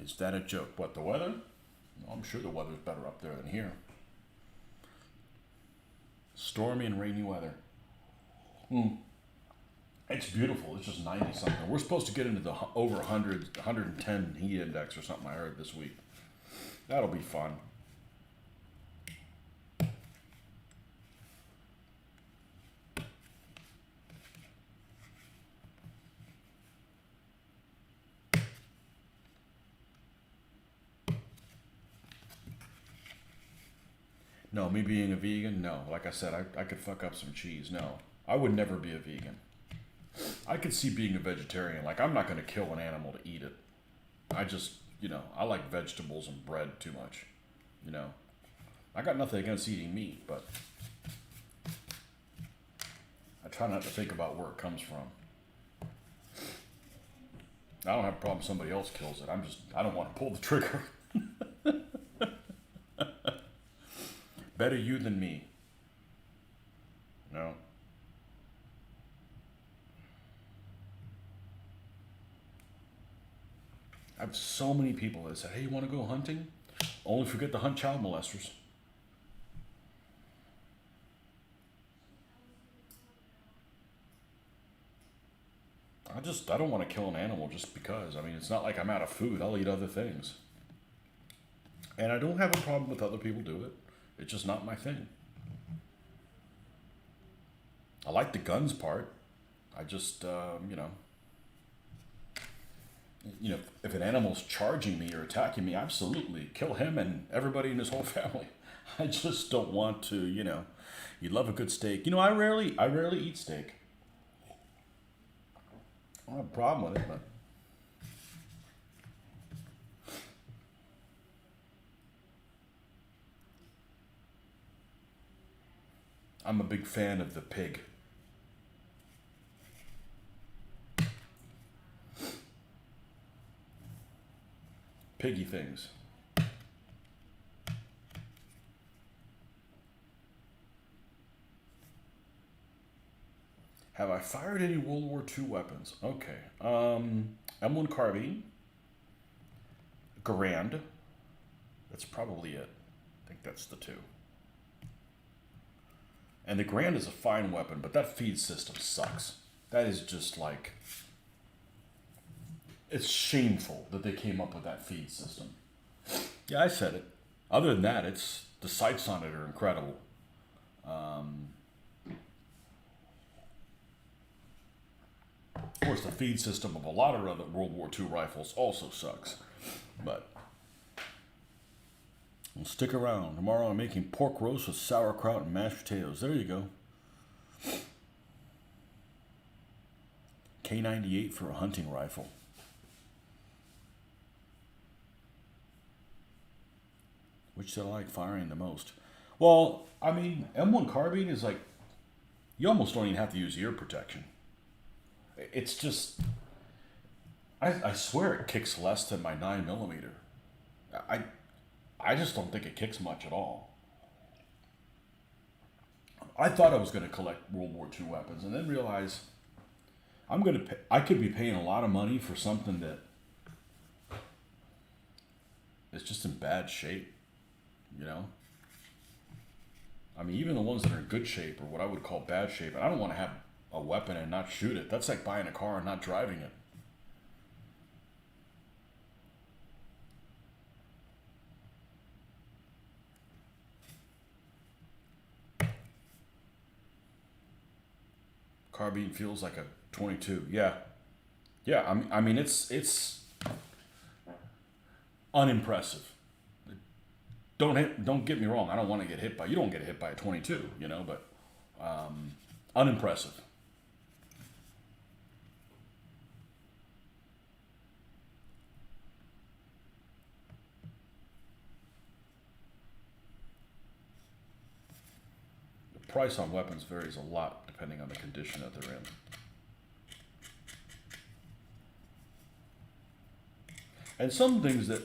A: Is that a joke? What, the weather? No, I'm sure the weather's better up there than here. Stormy and rainy weather. It's beautiful. It's just 90 something. We're supposed to get into the over 100, 110 heat index or something I heard this week. That'll be fun. No, me being a vegan, no. Like I said, I could fuck up some cheese. No, I would never be a vegan. I could see being a vegetarian. Like, I'm not going to kill an animal to eat it. I just, I like vegetables and bread too much. You know, I got nothing against eating meat, but I try not to think about where it comes from. I don't have a problem if somebody else kills it. I don't want to pull the trigger. Better you than me. No. I have so many people that said, hey, you want to go hunting? Only forget to hunt child molesters. I don't want to kill an animal just because. I mean, it's not like I'm out of food. I'll eat other things. And I don't have a problem with other people do it. It's just not my thing. I like the guns part. I just, if an animal's charging me or attacking me, absolutely kill him and everybody in his whole family. I just don't want to, you love a good steak. I rarely eat steak. I don't have a problem with it, but I'm a big fan of the pig. Piggy things. Have I fired any World War II weapons? Okay. M1 carbine. Garand. That's probably it. I think that's the two. And the Grand is a fine weapon, but that feed system sucks. That is just like... It's shameful that they came up with that feed system. Yeah, I said it. Other than that, the sights on it are incredible. Of course, the feed system of a lot of other World War II rifles also sucks. But well, stick around. Tomorrow I'm making pork roast with sauerkraut and mashed potatoes. There you go. K98 for a hunting rifle. Which do I like firing the most? Well, I mean, M1 carbine is like, you almost don't even have to use ear protection. It's just, I swear it kicks less than my 9mm. I just don't think it kicks much at all. I thought I was going to collect World War II weapons and then realized I could be paying a lot of money for something that is just in bad shape, I mean, even the ones that are in good shape or what I would call bad shape, and I don't want to have a weapon and not shoot it. That's like buying a car and not driving it. Carbine feels like a 22. Yeah. Yeah, I mean it's unimpressive. Don't get me wrong. I don't want to get hit by. You don't get hit by a 22, but unimpressive. The price on weapons varies a lot depending on the condition that they're in. And some things that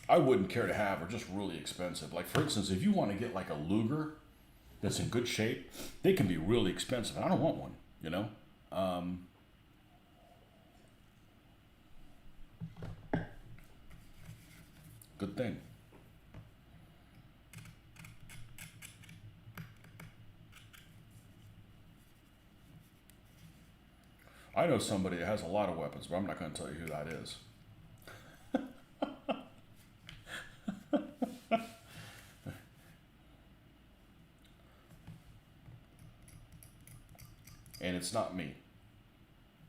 A: I wouldn't care to have are just really expensive. Like, for instance, if you want to get like a Luger that's in good shape, they can be really expensive. And I don't want one, Good thing. I know somebody that has a lot of weapons, but I'm not going to tell you who that is. And it's not me.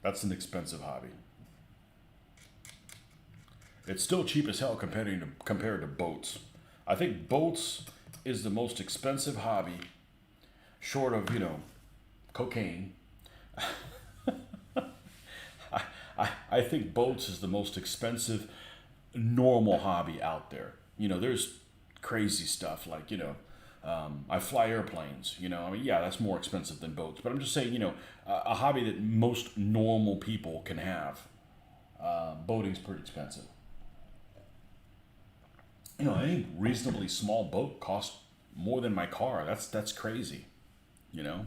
A: That's an expensive hobby. It's still cheap as hell compared to boats. I think boats is the most expensive hobby, short of, cocaine. I think boats is the most expensive normal hobby out there. There's crazy stuff like, I fly airplanes, I mean, yeah, that's more expensive than boats, but I'm just saying, a hobby that most normal people can have. Boating's pretty expensive. Any reasonably small boat costs more than my car. That's crazy, you know.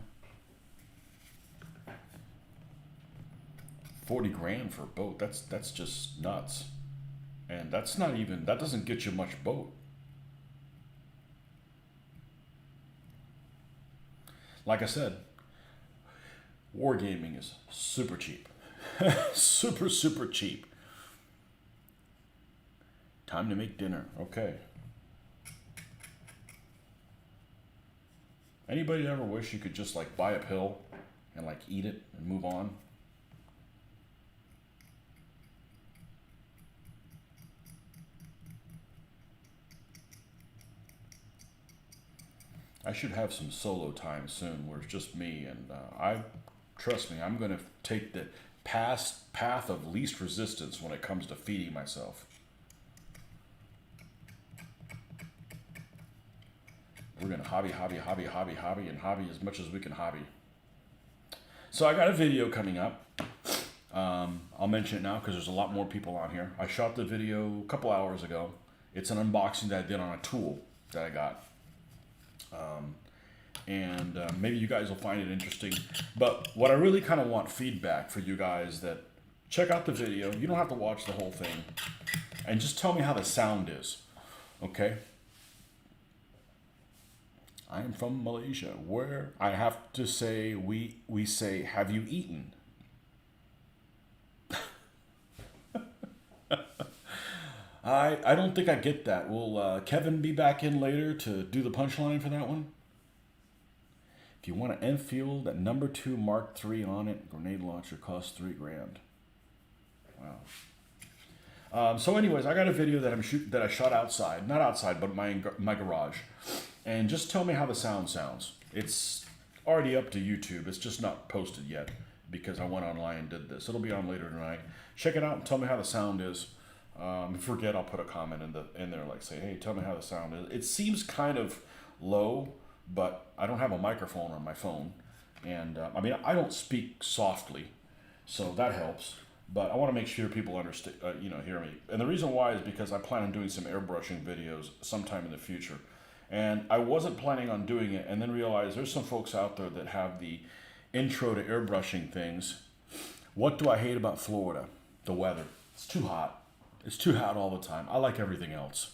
A: 40 grand for a boat. That's just nuts. And that doesn't get you much boat. Like I said, wargaming is super cheap. Super, super cheap. Time to make dinner. Okay. Anybody ever wish you could just like buy a pill and like eat it and move on? I should have some solo time soon where it's just me and trust me, I'm going to take the path of least resistance when it comes to feeding myself. We're going to hobby, and hobby as much as we can hobby. So I got a video coming up. I'll mention it now because there's a lot more people on here. I shot the video a couple hours ago. It's an unboxing that I did on a tool that I got. Maybe you guys will find it interesting. But what I really kind of want feedback for you guys that check out the video. You don't have to watch the whole thing. And just tell me how the sound is. Okay? I am from Malaysia, where I have to say, we say, have you eaten? I don't think I get that. Will Kevin be back in later to do the punchline for that one? If you want an Enfield at number 2 Mark III on it, grenade launcher costs $3 grand. Wow. So anyways, I got a video that I shot outside, not outside, but my garage. And just tell me how the sound sounds. It's already up to YouTube. It's just not posted yet because I went online and did this. It'll be on later tonight. Check it out and tell me how the sound is. If I forget, I'll put a comment in there like say, hey, tell me how the sound is. It seems kind of low, but I don't have a microphone on my phone. And I mean, I don't speak softly, so that helps. But I want to make sure people understand, hear me. And the reason why is because I plan on doing some airbrushing videos sometime in the future. And I wasn't planning on doing it and then realized there's some folks out there that have the intro to airbrushing things. What do I hate about Florida? The weather. It's too hot. It's too hot all the time. I like everything else.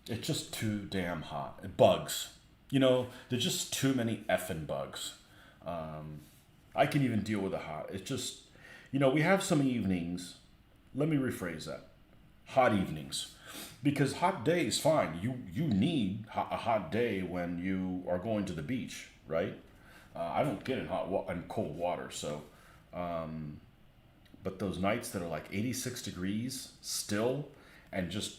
A: It's just too damn hot. Bugs. There's just too many effing bugs. I can even deal with the hot. It's just, we have some evenings. Let me rephrase that. Hot evenings. Because hot day is fine. You need a hot day when you are going to the beach, right? I don't get in and cold water, so. But those nights that are like 86 degrees still, and just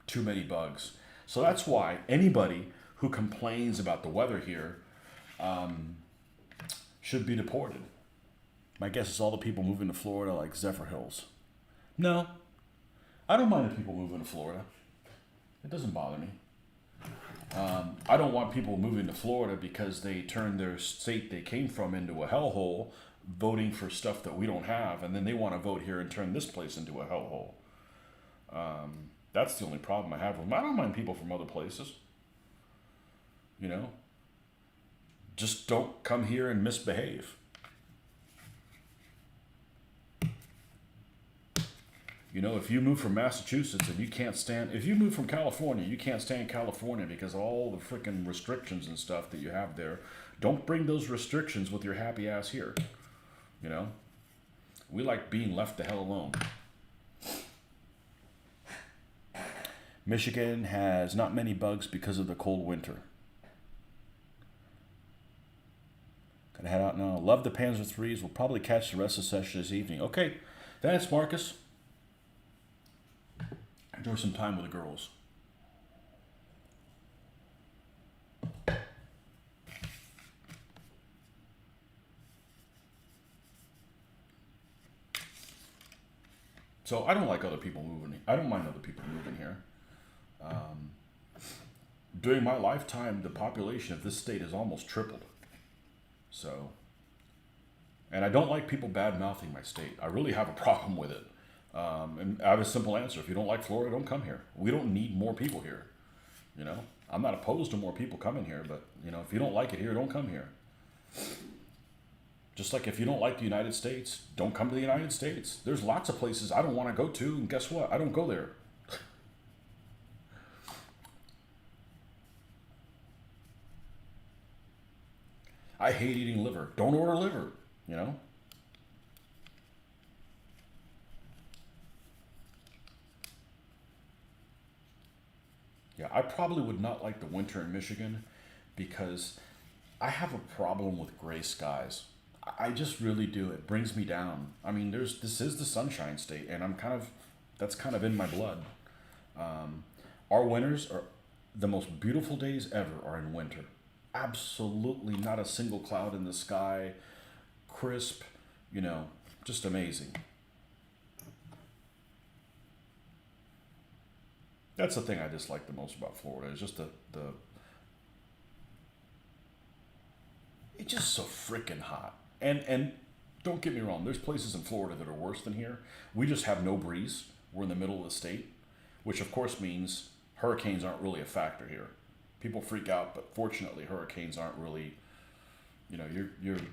A: too many bugs. So that's why anybody who complains about the weather here should be deported. My guess is all the people moving to Florida like Zephyr Hills. No. I don't mind if people move into Florida. It doesn't bother me. I don't want people moving to Florida because they turn their state they came from into a hellhole, voting for stuff that we don't have, and then they want to vote here and turn this place into a hellhole. That's the only problem I have with them. I don't mind people from other places. Just don't come here and misbehave. If you move from Massachusetts and if you move from California, you can't stand California because of all the freaking restrictions and stuff that you have there. Don't bring those restrictions with your happy ass here. We like being left the hell alone. Michigan has not many bugs because of the cold winter. Gotta head out now. Love the Panzer IIIs. We'll probably catch the rest of the session this evening. Okay, thanks, Marcus. or some time with the girls. So I don't like other people moving. I don't mind other people moving here. During my lifetime, the population of this state has almost tripled. So, and I don't like people bad mouthing my state. I really have a problem with it. And I have a simple answer: if you don't like Florida, don't come here. We don't need more people here. You know, I'm not opposed to more people coming here, but you know, if you don't like it here, don't come here. Just like if you don't like the United States, don't come to the United States. There's lots of places I don't want to go to, and guess what? I don't go there. I hate eating liver. Don't order liver, you know? Yeah, I probably would not like the winter in Michigan because I have a problem with gray skies. I just really do. It brings me down. I mean, this is the sunshine state, and that's kind of in my blood. Our winters are the most beautiful days ever are in winter. Absolutely not a single cloud in the sky, crisp, you know, just amazing. That's the thing I dislike the most about Florida is just the it's just so freaking hot. And don't get me wrong, there's places in Florida that are worse than here. We just have no breeze. We're in the middle of the state, which of course means hurricanes aren't really a factor here. People freak out, but fortunately hurricanes aren't really, you know,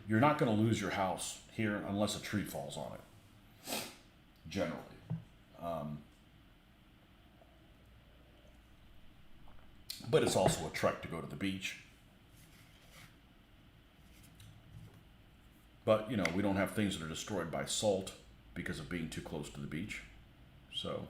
A: you're not going to lose your house here unless a tree falls on it. Generally. Um, but it's also a trek to go to the beach. But, you know, we don't have things that are destroyed by salt because of being too close to the beach. So,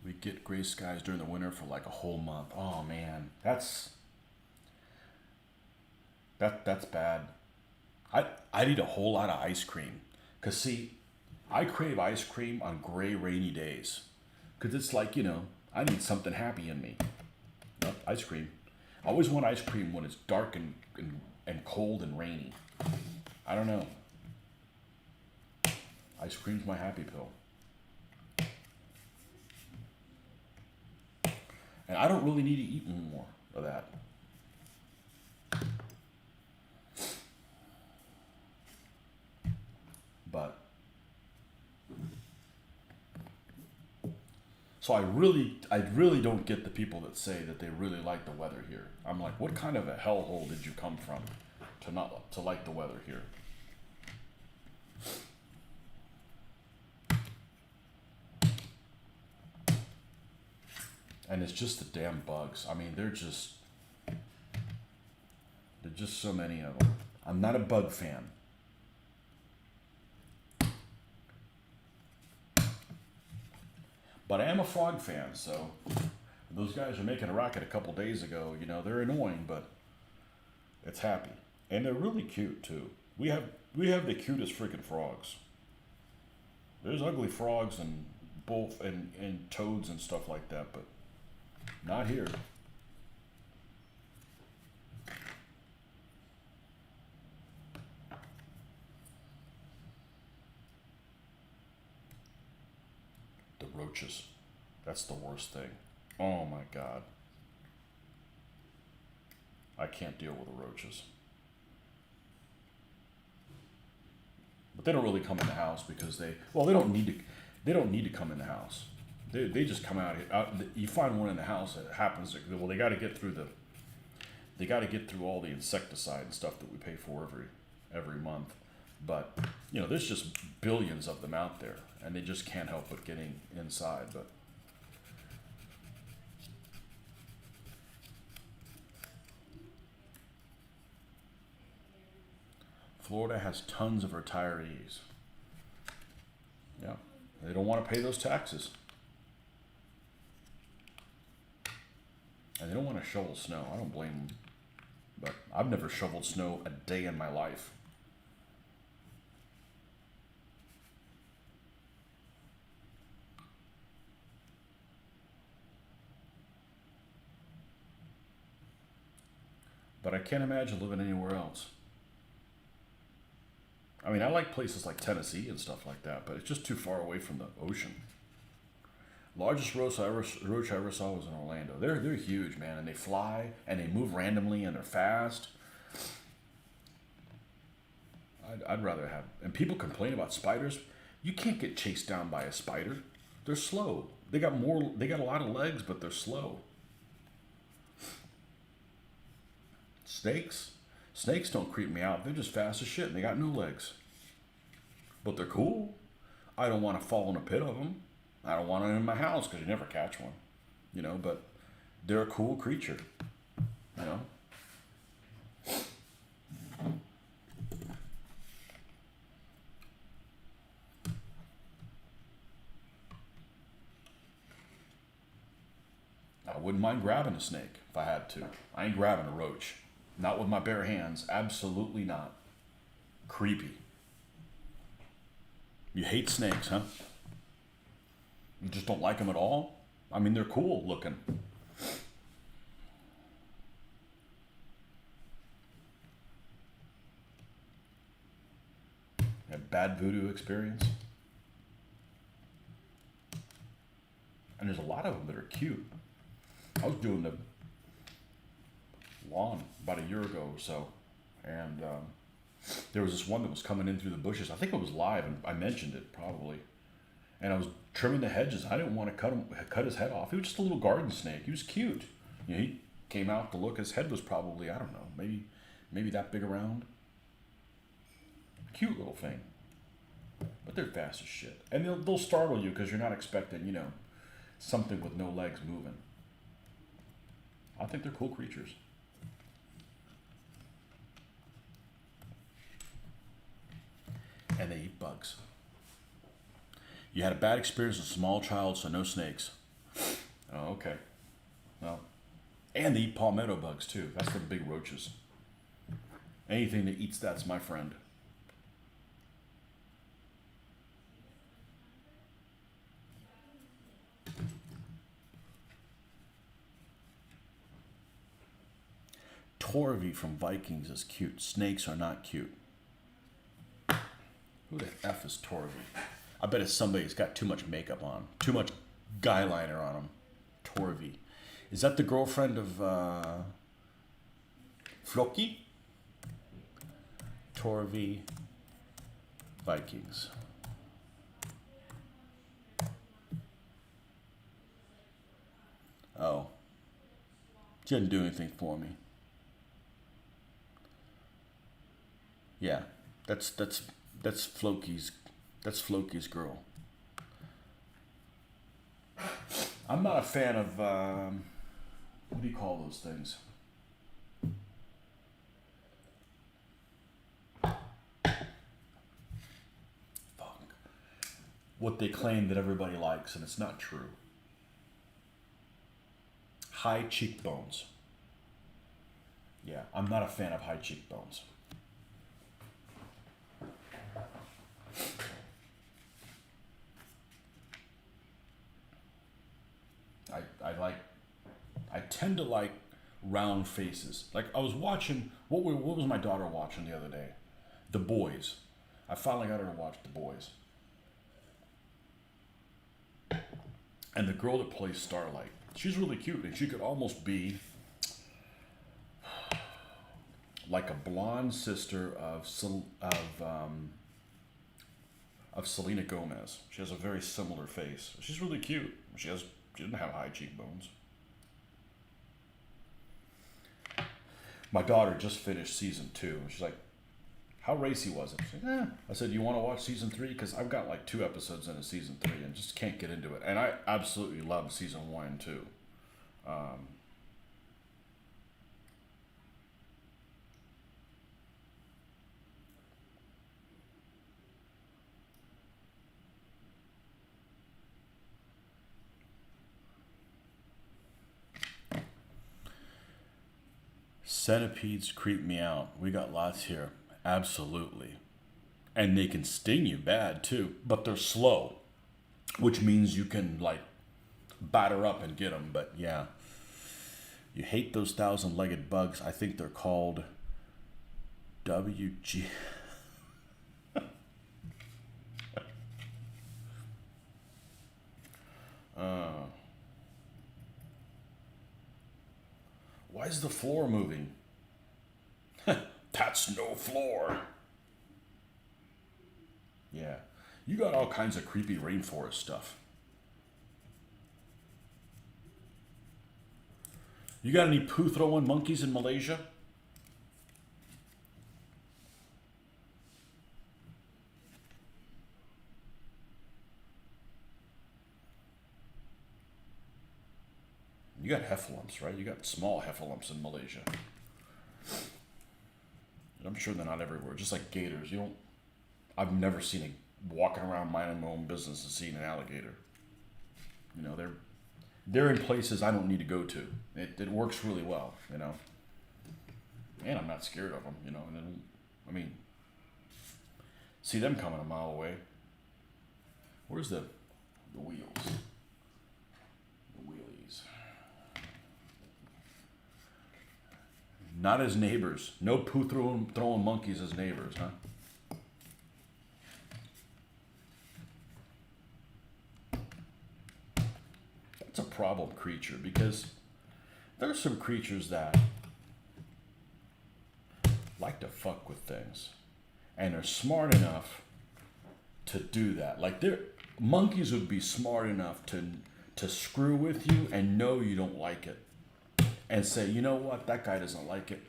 A: we get gray skies during the winter for like a whole month. Oh man, that's bad. I'd eat a whole lot of ice cream. Cause see, I crave ice cream on gray, rainy days. Cause it's like, you know, I need something happy in me. Yep, ice cream. I always want ice cream when it's dark and cold and rainy. I don't know. Ice cream's my happy pill. And I don't really need to eat more of that. But so I really don't get the people that say that they really like the weather here. I'm like, what kind of a hellhole did you come from to like the weather here? And it's just the damn bugs. I mean, there's just so many of them. I'm not a bug fan. But I am a frog fan, so those guys are making a racket a couple days ago. You know, they're annoying, but it's happy. And they're really cute too. We have the cutest freaking frogs. There's ugly frogs and and toads and stuff like that, but not here. The roaches. That's the worst thing. Oh my god. I can't deal with the roaches. But they don't really come in the house because they don't need to come in the house. They just come out, you find one in the house, it happens, well, they got to get through all the insecticide and stuff that we pay for every month. But, you know, there's just billions of them out there, and they just can't help but getting inside. But Florida has tons of retirees. Yeah, they don't want to pay those taxes. And they don't want to shovel snow. I don't blame them. But I've never shoveled snow a day in my life. But I can't imagine living anywhere else. I mean, I like places like Tennessee and stuff like that, but it's just too far away from the ocean. Largest roach I ever saw was in Orlando. They're huge, man, and they fly and they move randomly and they're fast. I'd rather have. And people complain about spiders. You can't get chased down by a spider. They're slow. They got more. They got a lot of legs, but they're slow. Snakes. Snakes don't creep me out. They're just fast as shit and they got no legs. But they're cool. I don't want to fall in a pit of them. I don't want them in my house because you never catch one. You know, but they're a cool creature. You know? I wouldn't mind grabbing a snake if I had to. I ain't grabbing a roach. Not with my bare hands. Absolutely not. Creepy. You hate snakes, huh? You just don't like them at all? I mean, they're cool looking. A bad voodoo experience? And there's a lot of them that are cute. I was doing the lawn about a year ago or so, and there was this one that was coming in through the bushes. I think it was live, and I mentioned it probably. And I was trimming the hedges. I didn't want to cut his head off. He was just a little garden snake. He was cute. You know, he came out to look. His head was probably, I don't know, maybe that big around. Cute little thing. But they're fast as shit, and they'll startle you because you're not expecting, you know, something with no legs moving. I think they're cool creatures. And they eat bugs. You had a bad experience with a small child, so no snakes. Oh, okay. Well, and they eat palmetto bugs too. That's for the big roaches. Anything that eats that's my friend. Torvi from Vikings is cute. Snakes are not cute. Who the F is Torvi? I bet it's somebody who's got too much makeup on. Too much guy liner on him. Torvi. Is that the girlfriend of Floki? Torvi Vikings. Oh. She didn't do anything for me. Yeah. That's Floki's girl. I'm not a fan of what do you call those things? Fuck. What they claim that everybody likes, and it's not true. High cheekbones. Yeah, I'm not a fan of high cheekbones. I tend to like round faces. Like I was watching, what was my daughter watching the other day? The Boys. I finally got her to watch The Boys. And the girl that plays Starlight, she's really cute, and she could almost be like a blonde sister of Selena Gomez. She has a very similar face. She's really cute. She didn't have high cheekbones. My daughter just finished season 2, and she's like, "How racy was it?" She's like, I said, "You want to watch season 3? Because I've got like 2 episodes into season 3 and just can't get into it." And I absolutely love season 1 and 2. Centipedes creep me out. We got lots here. Absolutely. And they can sting you bad too, but they're slow, which means you can like batter up and get them. But yeah, you hate those 1,000-legged bugs. I think they're called WG. Why is the floor moving? That's no floor. Yeah, you got all kinds of creepy rainforest stuff. You got any poo-throwing monkeys in Malaysia? You got heffalumps, right? You got small heffalumps in Malaysia. I'm sure they're not everywhere. Just like gators, you don't. I've never seen a walking around minding my own business and seeing an alligator. You know, they're in places I don't need to go to. It works really well, you know. And I'm not scared of them, you know. And then, I mean, see them coming a mile away. Where's the wheels? The wheelies. Not as neighbors. No poo throwing monkeys as neighbors, huh? That's a problem creature because there are some creatures that like to fuck with things and are smart enough to do that. Like monkeys would be smart enough to screw with you and know you don't like it. And say, you know what, that guy doesn't like it.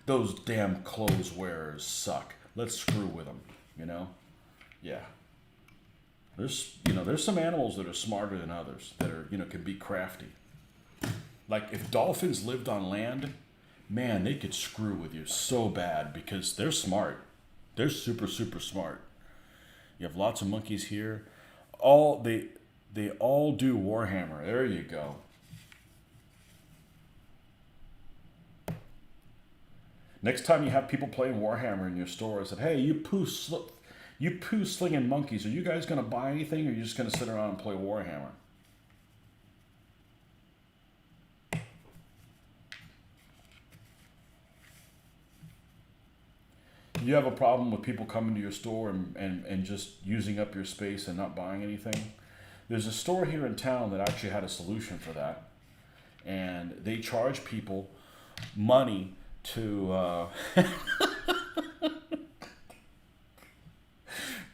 A: Those damn clothes wearers suck. Let's screw with them, you know? Yeah. There's some animals that are smarter than others that are, can be crafty. Like if dolphins lived on land, man, they could screw with you so bad because they're smart. They're super, super smart. You have lots of monkeys here. They all do Warhammer. There you go. Next time you have people playing Warhammer in your store, I said, hey, you poo slinging monkeys, are you guys going to buy anything or are you just going to sit around and play Warhammer? You have a problem with people coming to your store and just using up your space and not buying anything? There's a store here in town that actually had a solution for that. And they charge people money to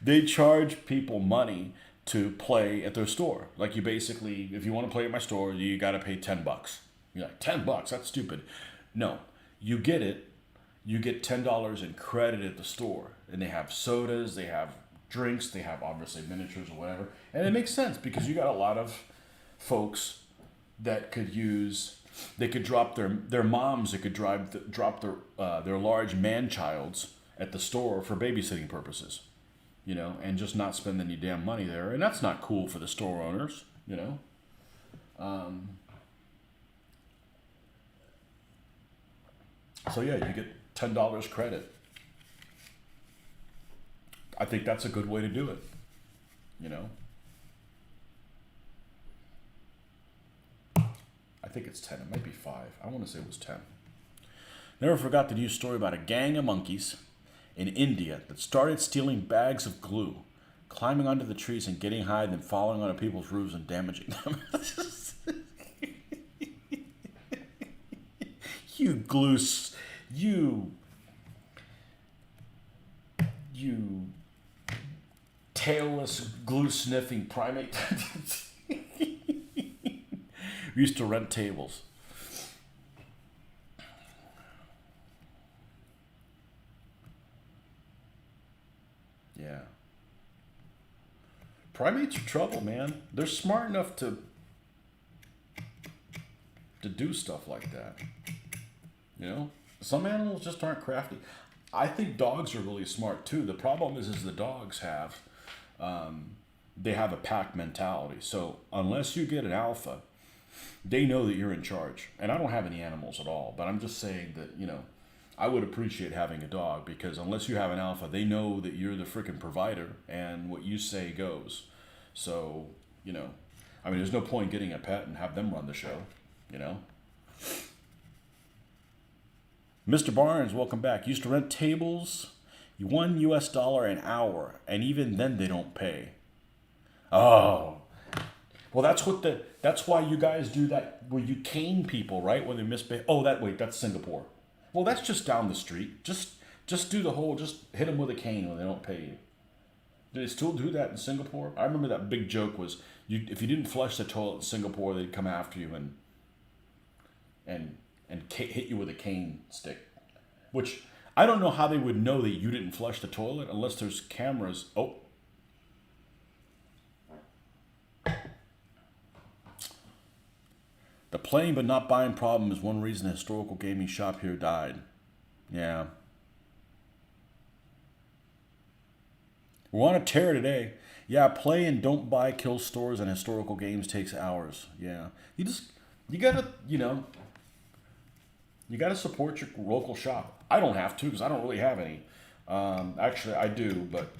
A: they charge people money to play at their store. Like you basically, if you want to play at my store, you got to pay $10. You're like, $10? That's stupid. No, you get it. You get $10 in credit at the store, and they have sodas, they have drinks, they have obviously miniatures or whatever, and it makes sense because you got a lot of folks that could use. They could drop their moms. They could drop their large man-childs at the store for babysitting purposes, and just not spend any damn money there. And that's not cool for the store owners, So yeah, you get $10 credit. I think that's a good way to do it, I think it's 10. It might be 5. I want to say it was 10. Never forgot the news story about a gang of monkeys in India that started stealing bags of glue, climbing onto the trees and getting high, then falling onto people's roofs and damaging them. You tailless glue sniffing primate. We used to rent tables. Yeah. Primates are trouble, man. They're smart enough to do stuff like that. Some animals just aren't crafty. I think dogs are really smart too. The problem is the dogs have, they have a pack mentality. So unless you get an alpha, They know that you're in charge. And I don't have any animals at all, but I'm just saying that, I would appreciate having a dog because unless you have an alpha, they know that you're the freaking provider and what you say goes. So, there's no point getting a pet and have them run the show, you know? Mr. Barnes, welcome back. Used to rent tables, $1 an hour, and even then they don't pay. Oh, well, that's why you guys do that where you cane people, right? When they misbehave. Oh, that's Singapore. Well, that's just down the street. Just do the whole, just hit them with a cane when they don't pay you. Do they still do that in Singapore? I remember that big joke was, if you didn't flush the toilet in Singapore, they'd come after you and hit you with a cane stick. Which, I don't know how they would know that you didn't flush the toilet unless there's cameras. Oh. The playing but not buying problem is one reason the historical gaming shop here died. Yeah. We're on a tear today. Yeah, play and don't buy kill stores and historical games takes hours. Yeah. You gotta, you gotta support your local shop. I don't have to because I don't really have any. Actually, I do, but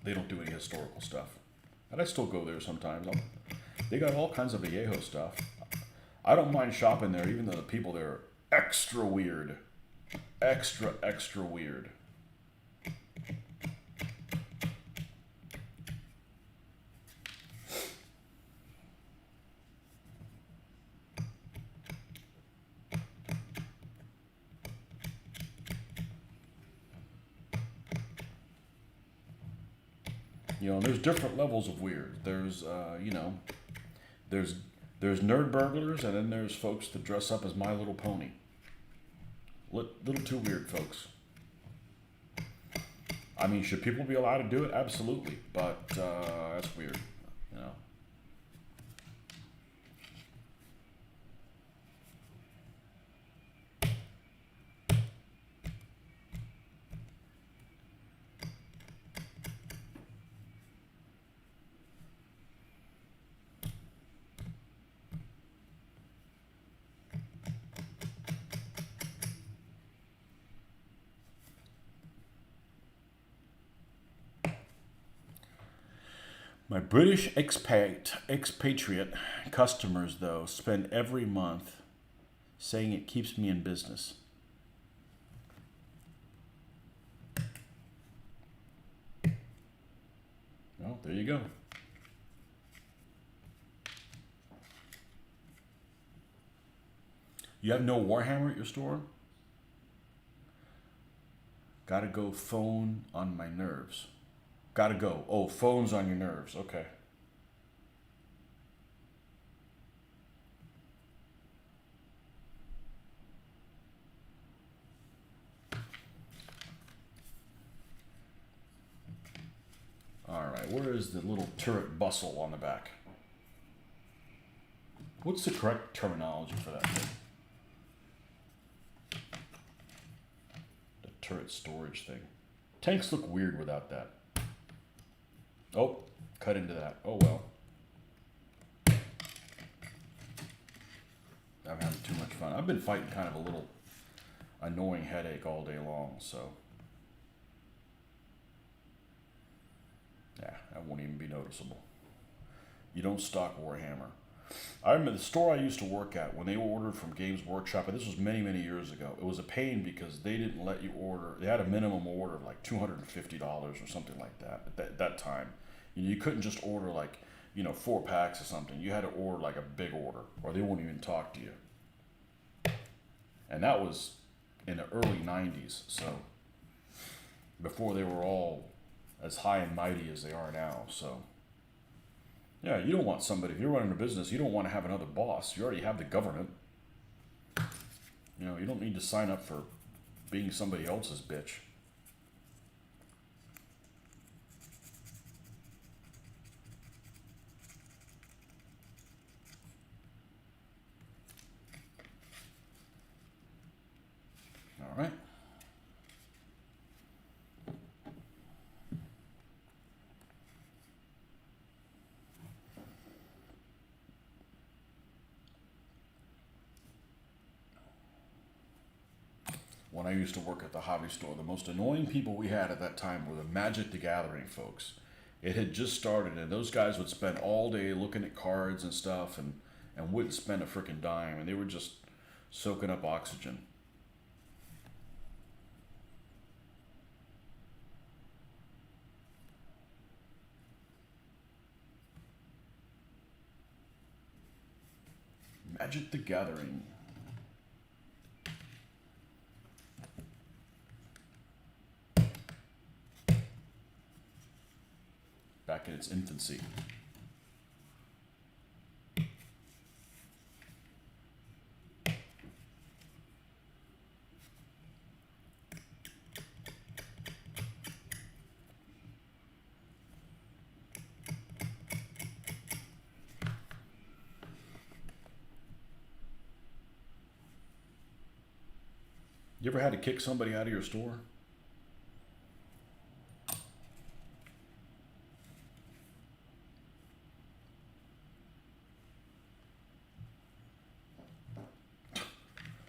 A: they don't do any historical stuff. And I still go there sometimes. They got all kinds of Vallejo stuff. I don't mind shopping there, even though the people there are extra weird. Extra, extra weird. There's different levels of weird. There's, there's nerd burglars, and then there's folks that dress up as My Little Pony. Little too weird, folks. I mean, should people be allowed to do it? Absolutely, but that's weird, My British expatriate customers, though, spend every month saying it keeps me in business. Well, there you go. You have no Warhammer at your store? Gotta go, phone on my nerves. Gotta go. Oh, phone's on your nerves. Okay. Alright, where is the little turret bustle on the back? What's the correct terminology for that thing? The turret storage thing. Tanks look weird without that. Oh, cut into that. Oh well. I'm having too much fun. I've been fighting kind of a little annoying headache all day long, so yeah, that won't even be noticeable. You don't stock Warhammer. I remember the store I used to work at, when they ordered from Games Workshop, and this was many, many years ago, it was a pain because they didn't let you order. They had a minimum order of like $250 or something like that at that time. You couldn't just order like, 4 packs or something. You had to order like a big order or they won't even talk to you. And that was in the early 90s, so before they were all as high and mighty as they are now, so yeah, you don't want somebody, if you're running a business, you don't want to have another boss. You already have the government. You don't need to sign up for being somebody else's bitch. All right. I used to work at the hobby store. The most annoying people we had at that time were the Magic the Gathering folks. It had just started, and those guys would spend all day looking at cards and stuff, and wouldn't spend a freaking dime, and they were just soaking up oxygen. Magic the Gathering. Back in its infancy. You ever had to kick somebody out of your store?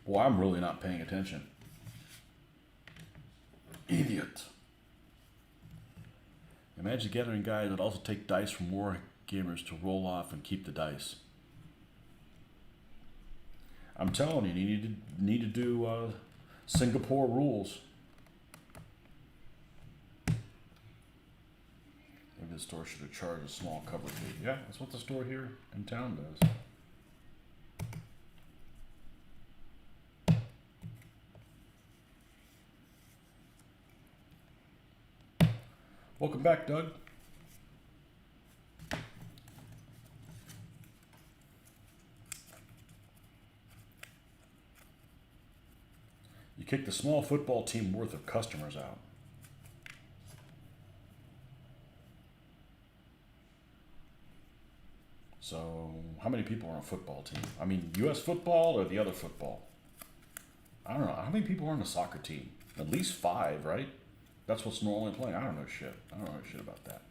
A: Well, I'm really not paying attention. Idiot. The Magic the Gathering guys would also take dice from war gamers to roll off and keep the dice. I'm telling you, you need to do Singapore rules. Maybe the store should have charged a small cover fee. Yeah, that's what the store here in town does. Welcome back, Doug. You kicked a small football team worth of customers out. So, how many people are on a football team? I mean, U.S. football or the other football? I don't know. How many people are on a soccer team? At least 5, right? That's what's normally playing. I don't know shit. I don't know shit about that.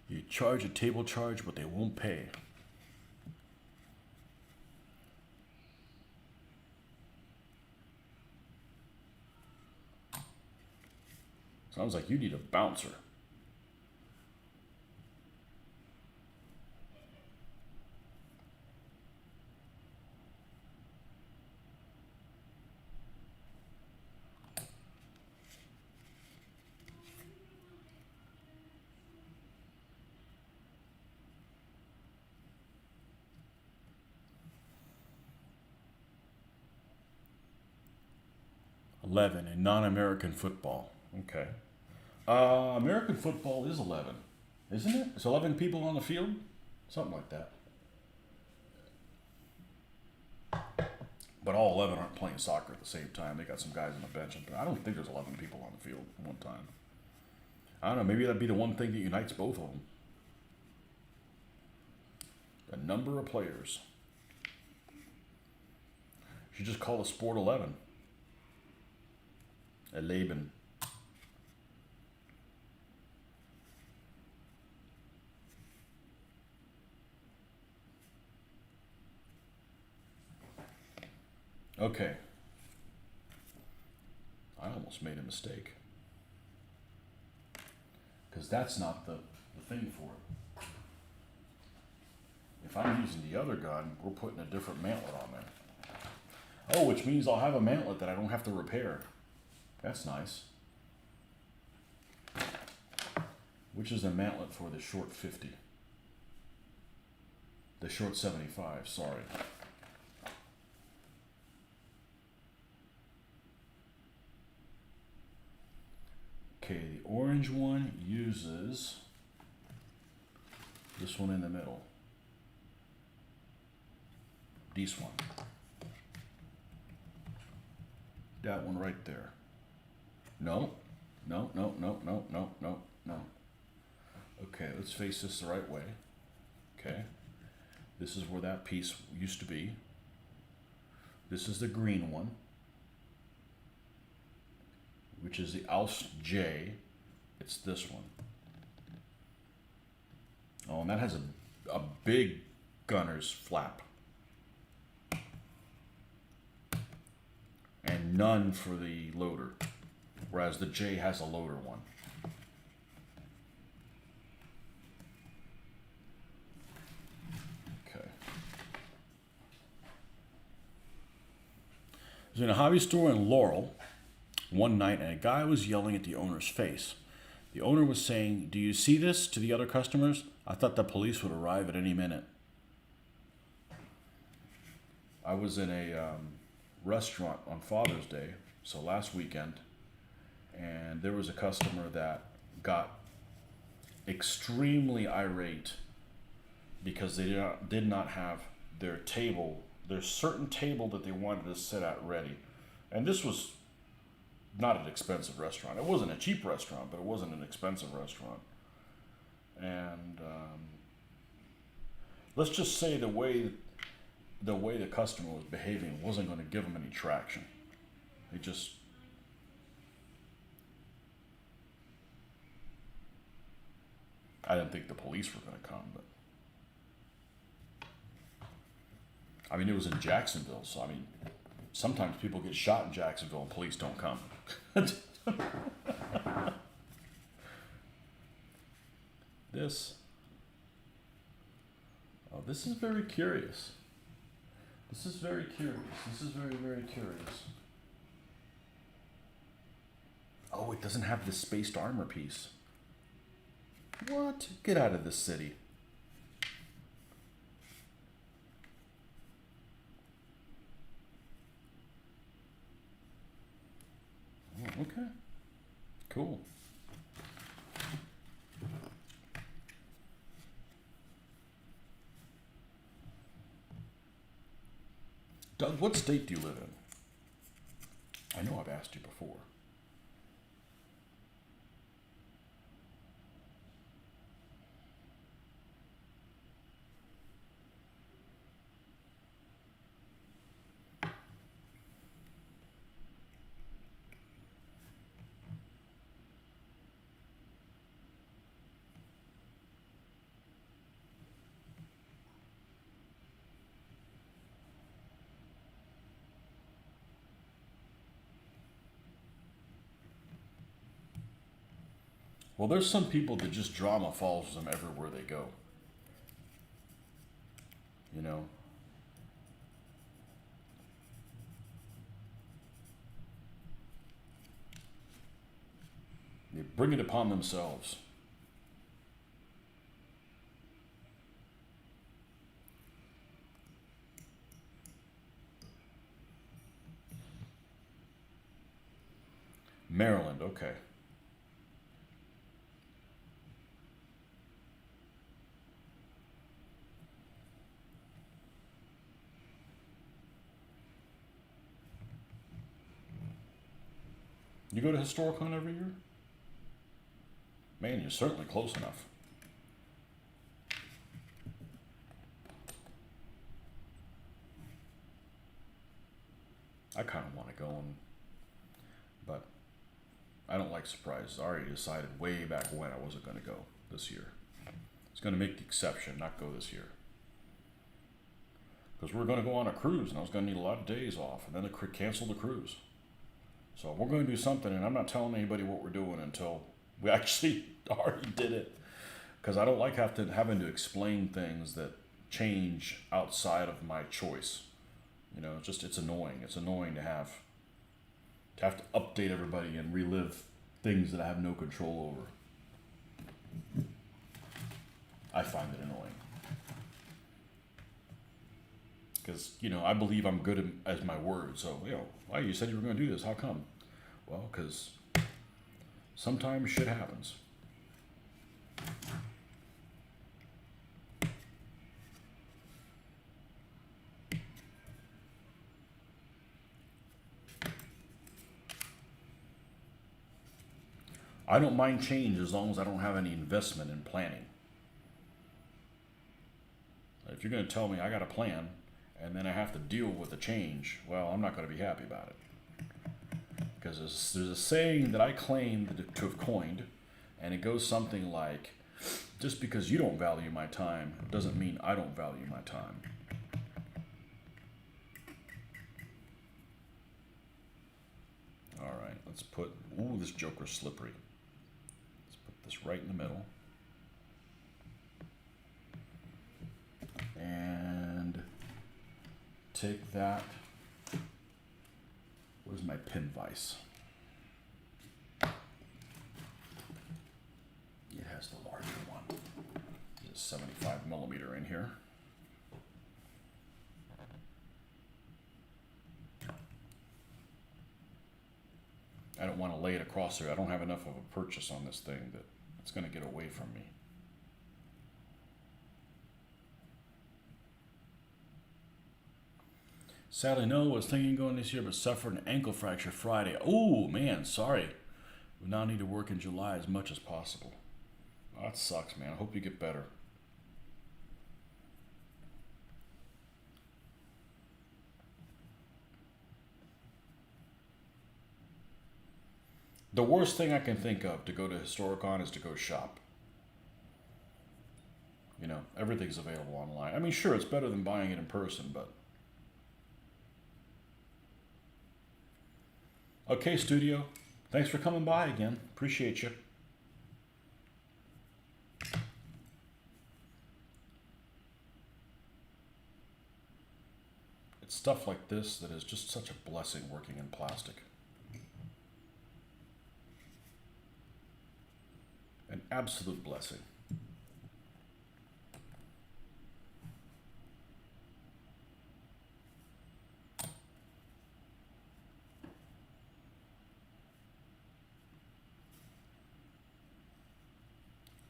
A: You charge a table charge, but they won't pay. Sounds like you need a bouncer. $11 in non-American football. Okay. American football is 11, isn't it? It's 11 people on the field? Something like that. But all 11 aren't playing soccer at the same time. They got some guys on the bench. I don't think there's 11 people on the field at one time. I don't know. Maybe that'd be the one thing that unites both of them. The number of players. You should just call the sport 11. 11. Okay. I almost made a mistake. Because that's not the thing for it. If I'm using the other gun, we're putting a different mantlet on there. Oh, which means I'll have a mantlet that I don't have to repair. That's nice. Which is the mantlet for the short 50? The short 75, sorry. Okay, the orange one uses this one in the middle. This one. That one right there. No, no, no, no, no, no, no, no. Okay, let's face this the right way. Okay, this is where that piece used to be. This is the green one, which is the Aus J. It's this one. Oh, and that has a big gunner's flap. And none for the loader. Whereas the J has a loader one. Okay. I was in a hobby store in Laurel one night, and a guy was yelling at the owner's face. The owner was saying, "Do you see this?" to the other customers. I thought the police would arrive at any minute. I was in a restaurant on Father's Day, so last weekend, and there was a customer that got extremely irate because they did not have their table, their certain table that they wanted to sit at ready. And this was not an expensive restaurant. It wasn't a cheap restaurant, but it wasn't an expensive restaurant. And let's just say the way the customer was behaving wasn't going to give them any traction. They just I didn't think the police were going to come, but I mean, it was in Jacksonville, so I mean, sometimes people get shot in Jacksonville and police don't come. This. Oh, this is very curious. This is very curious. This is very, very curious. Oh, it doesn't have the spaced armor piece. What? Get out of this city. Oh, okay. Cool. Doug, what state do you live in? I know I've asked you before. Well, there's some people that just drama follows them everywhere they go. You know? They bring it upon themselves. Maryland, okay. You go to Historicon every year? Man, you're certainly close enough. I kind of want to go, but I don't like surprises. I already decided way back when I wasn't going to go this year. I was going to make the exception, not go this year. Because we were going to go on a cruise, and I was going to need a lot of days off, and then they canceled the cruise. So we're going to do something, and I'm not telling anybody what we're doing until we actually already did it. Because I don't like having to explain things that change outside of my choice. You know, it's annoying. It's annoying to have to update everybody and relive things that I have no control over. I find it annoying. Because, you know, I believe I'm good as my word. So, you know, why you said you were going to do this? How come? Well, because sometimes shit happens. I don't mind change as long as I don't have any investment in planning. If you're going to tell me I got a plan and then I have to deal with the change, well, I'm not going to be happy about it. Because there's a saying that I claim to have coined And it goes something like, just because you don't value my time doesn't mean I don't value my time. All right, let's put, ooh, this joker's slippery. Let's put this right in the middle. And take that. Where's my pin vise? It has the larger one. There's a 75 millimeter in here. I don't want to lay it across there. I don't have enough of a purchase on this thing that it's going to get away from me. Sadly, no, was thinking of going this year, but suffered an ankle fracture Friday. Oh, man, sorry. We now need to work in July as much as possible. Oh, that sucks, man. I hope you get better. The worst thing I can think of to go to Historicon is to go shop. You know, everything's available online. I mean, sure, it's better than buying it in person, but... Okay, studio. Thanks for coming by again. Appreciate you. It's stuff like this that is just such a blessing working in plastic. An absolute blessing.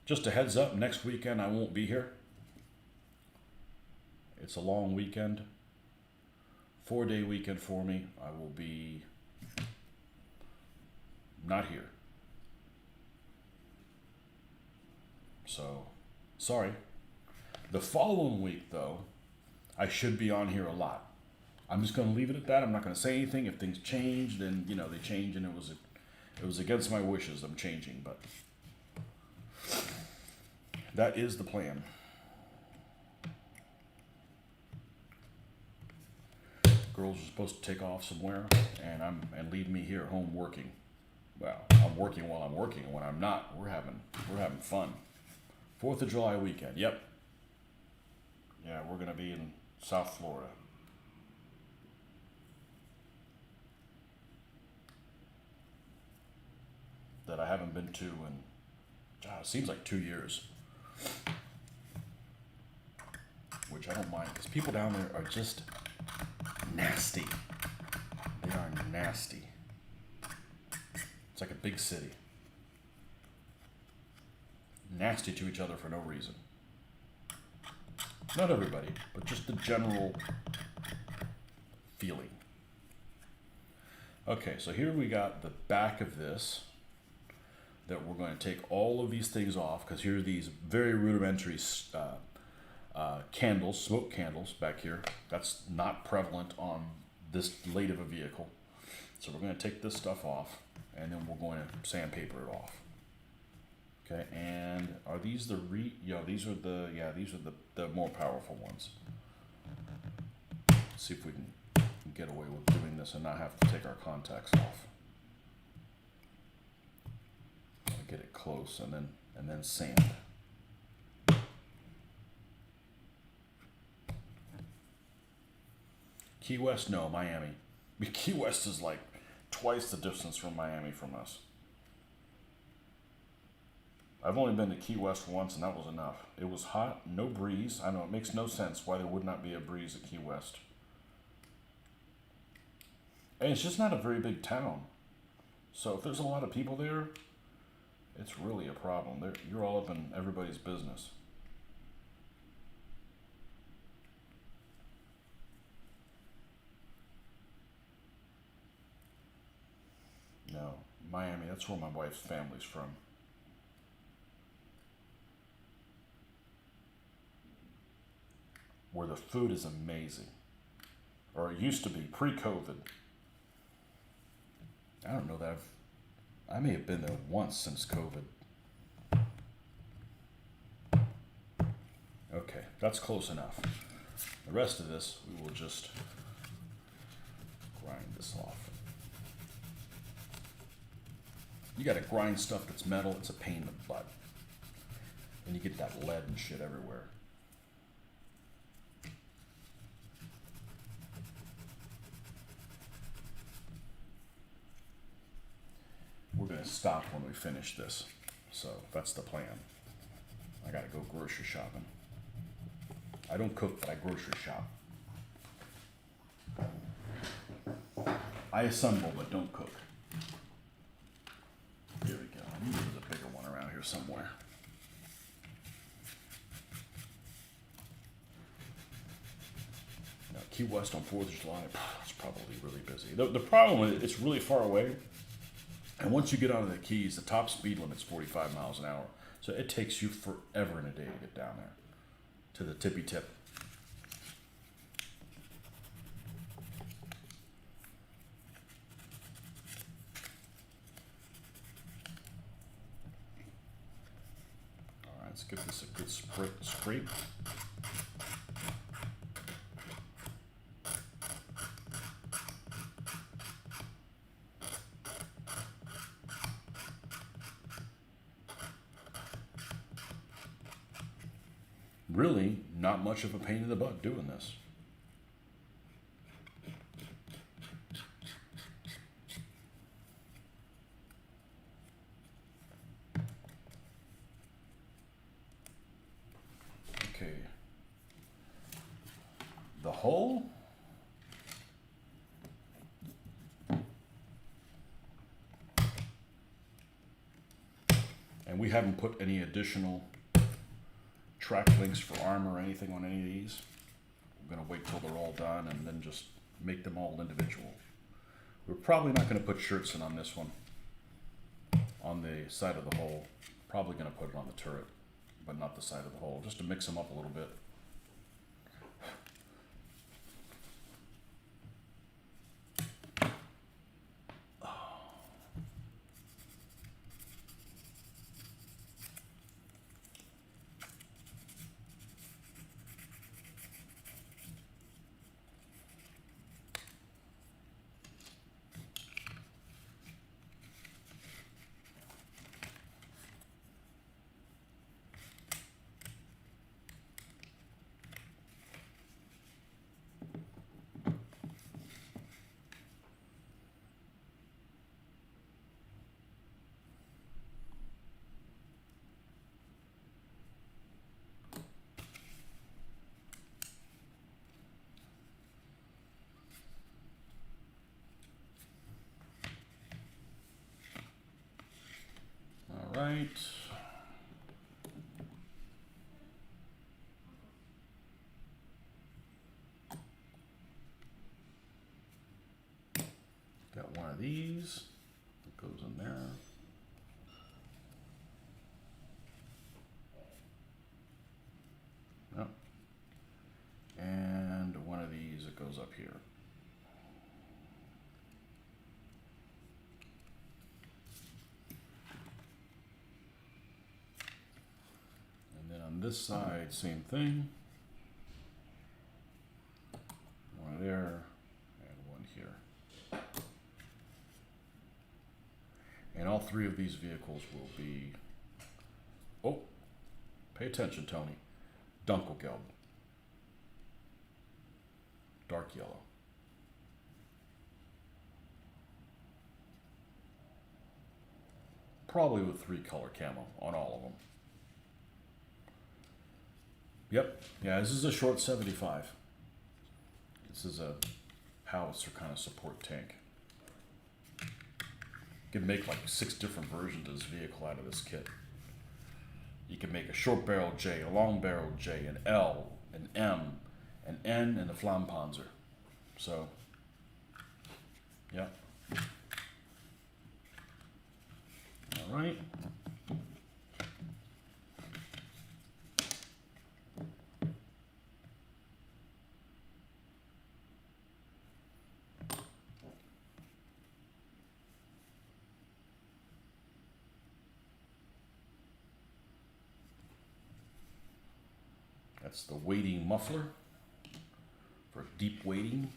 A: Just a heads up, next weekend I won't be here. It's a long weekend. 4-day weekend for me. I will be not here. So, sorry. The following week, though, I should be on here a lot. I'm just going to leave it at that. I'm not going to say anything. If things change, then, you know, they change, and it was against my wishes. I'm changing, but that is the plan. Girls are supposed to take off somewhere and leave me here at home working. Well, I'm working while I'm working, and when I'm not, we're having fun. 4th of July weekend. Yep. Yeah, we're gonna be in South Florida. That I haven't been to in, it seems like 2 years. Which I don't mind, because people down there are just nasty. They are nasty. It's like a big city. Nasty to each other for no reason. Not everybody, but just the general feeling. Okay, so here we got the back of this that we're going to take all of these things off, because here are these very rudimentary candles, smoke candles back here. That's not prevalent on this late of a vehicle. So we're going to take this stuff off, and then we're going to sandpaper it off. Okay, and are these the these are the more powerful ones. Let's see if we can get away with doing this and not have to take our contacts off. I'll get it close and then sand. Key West, no, Miami. Key West is like twice the distance from Miami from us. I've only been to Key West once, and that was enough. It was hot, no breeze. I know it makes no sense why there would not be a breeze at Key West. And it's just not a very big town. So if there's a lot of people there, it's really a problem. You're all up in everybody's business. No, Miami, that's where my wife's family's from. Where the food is amazing. Or it used to be, pre-COVID. I don't know that I may have been there once since COVID. Okay, that's close enough. The rest of this, we will just grind this off. You gotta grind stuff that's metal, it's a pain in the butt. And you get that lead and shit everywhere. We're gonna stop when we finish this. So that's the plan. I gotta go grocery shopping. I don't cook, but I grocery shop. I assemble, but don't cook. Here we go. I knew there was a bigger one around here somewhere. Now, Key West on 4th of July, it's probably really busy. The problem is it's really far away. And once you get onto the Keys, the top speed limit's 45 miles an hour. So it takes you forever and a day to get down there to the tippy tip. All right, let's give this a good scrape. Really not much of a pain in the butt doing this. Okay. The hull. And we haven't put any additional track links for armor or anything on any of these. We're going to wait till they're all done and then just make them all individual. We're probably not going to put shirts in on this one, on the side of the hull. Probably going to put it on the turret, but not the side of the hull, just to mix them up a little bit. All right. Got one of these that goes in there. Yep. And one of these that goes up here. On this side, same thing. One there and one here. And all three of these vehicles will be, oh, pay attention, Tony, Dunkelgelb, dark yellow. Probably with 3-color camo on all of them. Yep, yeah, this is a short 75. This is a howitzer kind of support tank. You can make like 6 different versions of this vehicle out of this kit. You can make a short barrel J, a long barrel J, an L, an M, an N, and a Flampanzer. So, yeah. All right. That's the wading muffler for deep wading.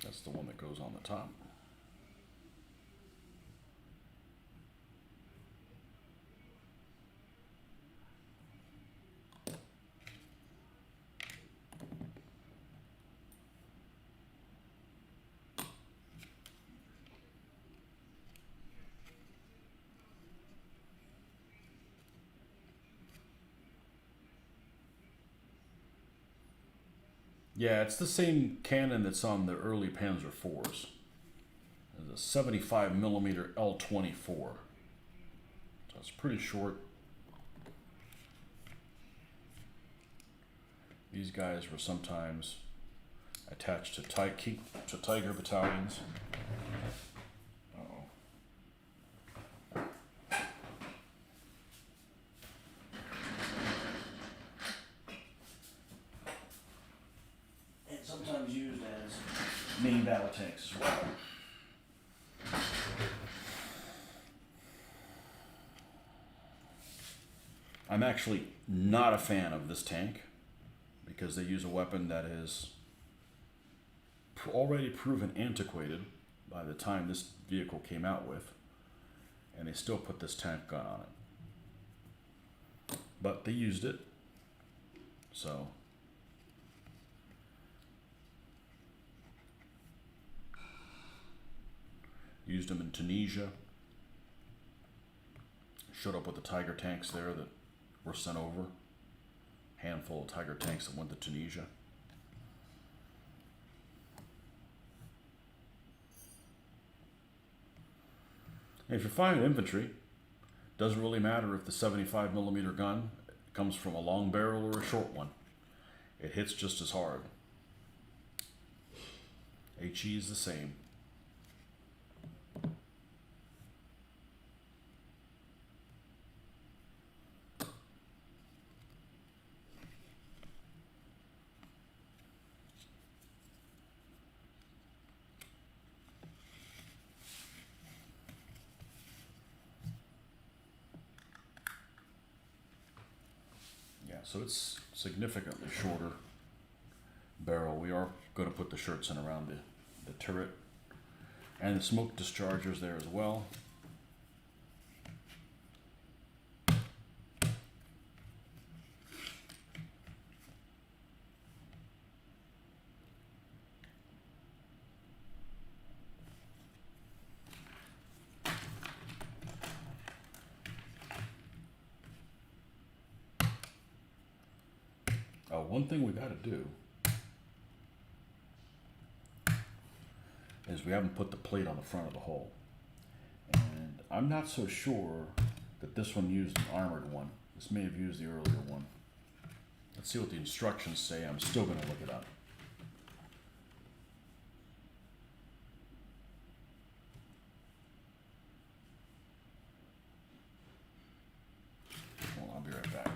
A: That's the one that goes on the top. Yeah, it's the same cannon that's on the early Panzer IVs. It's a 75 millimeter L24. So it's pretty short. These guys were sometimes attached to Tiger battalions. And sometimes used as main battle tanks as well. I'm actually not a fan of this tank because they use a weapon that is already proven antiquated by the time this vehicle came out with, and they still put this tank gun on it. But they used it, so used them in Tunisia. Showed up with the Tiger tanks there that were sent over. Handful of Tiger tanks that went to Tunisia. And if you're fighting infantry, doesn't really matter if the 75 millimeter gun comes from a long barrel or a short one. It hits just as hard. HE is the same. So it's significantly shorter barrel. We are going to put the shirts in around the turret and the smoke dischargers there as well. One thing we got to do is we haven't put the plate on the front of the hull. And I'm not so sure that this one used an armored one. This may have used the earlier one. Let's see what the instructions say. I'm still going to look it up. Well, I'll be right back.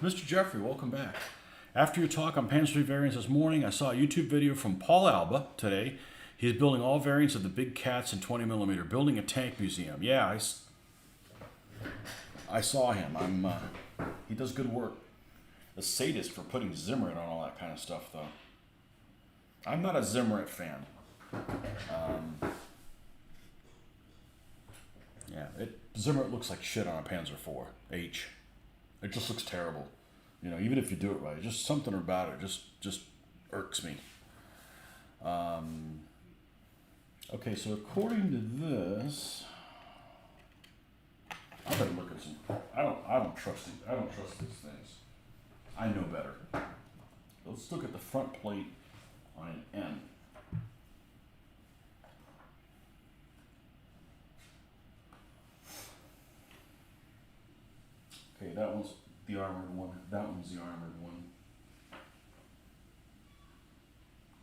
A: Mr. Jeffrey, welcome back. After your talk on Panzer variants this morning, I saw a YouTube video from Paul Alba today. He's building all variants of the big cats in 20mm, building a tank museum. Yeah, I saw him. He does good work. A sadist for putting Zimmerit on all that kind of stuff, though. I'm not a Zimmerit fan. Zimmerit looks like shit on a Panzer IV-H. It just looks terrible. You know, even if you do it right, just something about it just irks me. Okay, so according to this, I better look at some. I don't trust these. I don't trust these things. I know better. Let's look at the front plate on an N. Okay, that one's the armored one. That one's the armored one.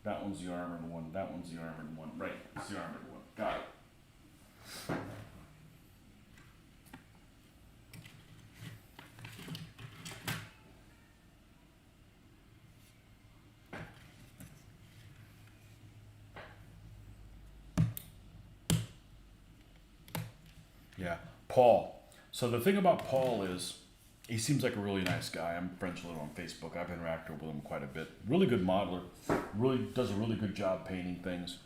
A: That one's the armored one. That one's the armored one. Right, it's the armored one. Got it. Yeah, Paul. So the thing about Paul is, he seems like a really nice guy. I'm friends with him on Facebook. I've interacted with him quite a bit. Really good modeler. Really does a really good job painting things.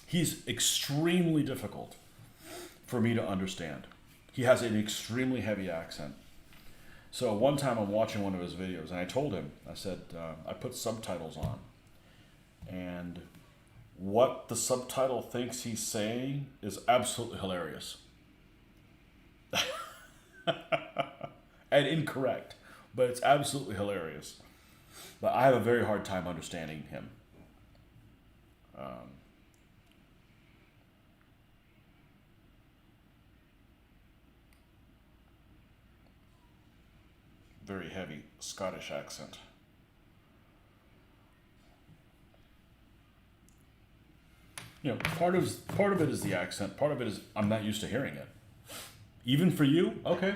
A: He's extremely difficult for me to understand. He has an extremely heavy accent. So one time I'm watching one of his videos, and I told him, I said, I put subtitles on. And what the subtitle thinks he's saying is absolutely hilarious. And incorrect, but it's absolutely hilarious. But I have a very hard time understanding him. Very heavy Scottish accent. You know, part of it is the accent. Part of it is I'm not used to hearing it. Even for you, okay.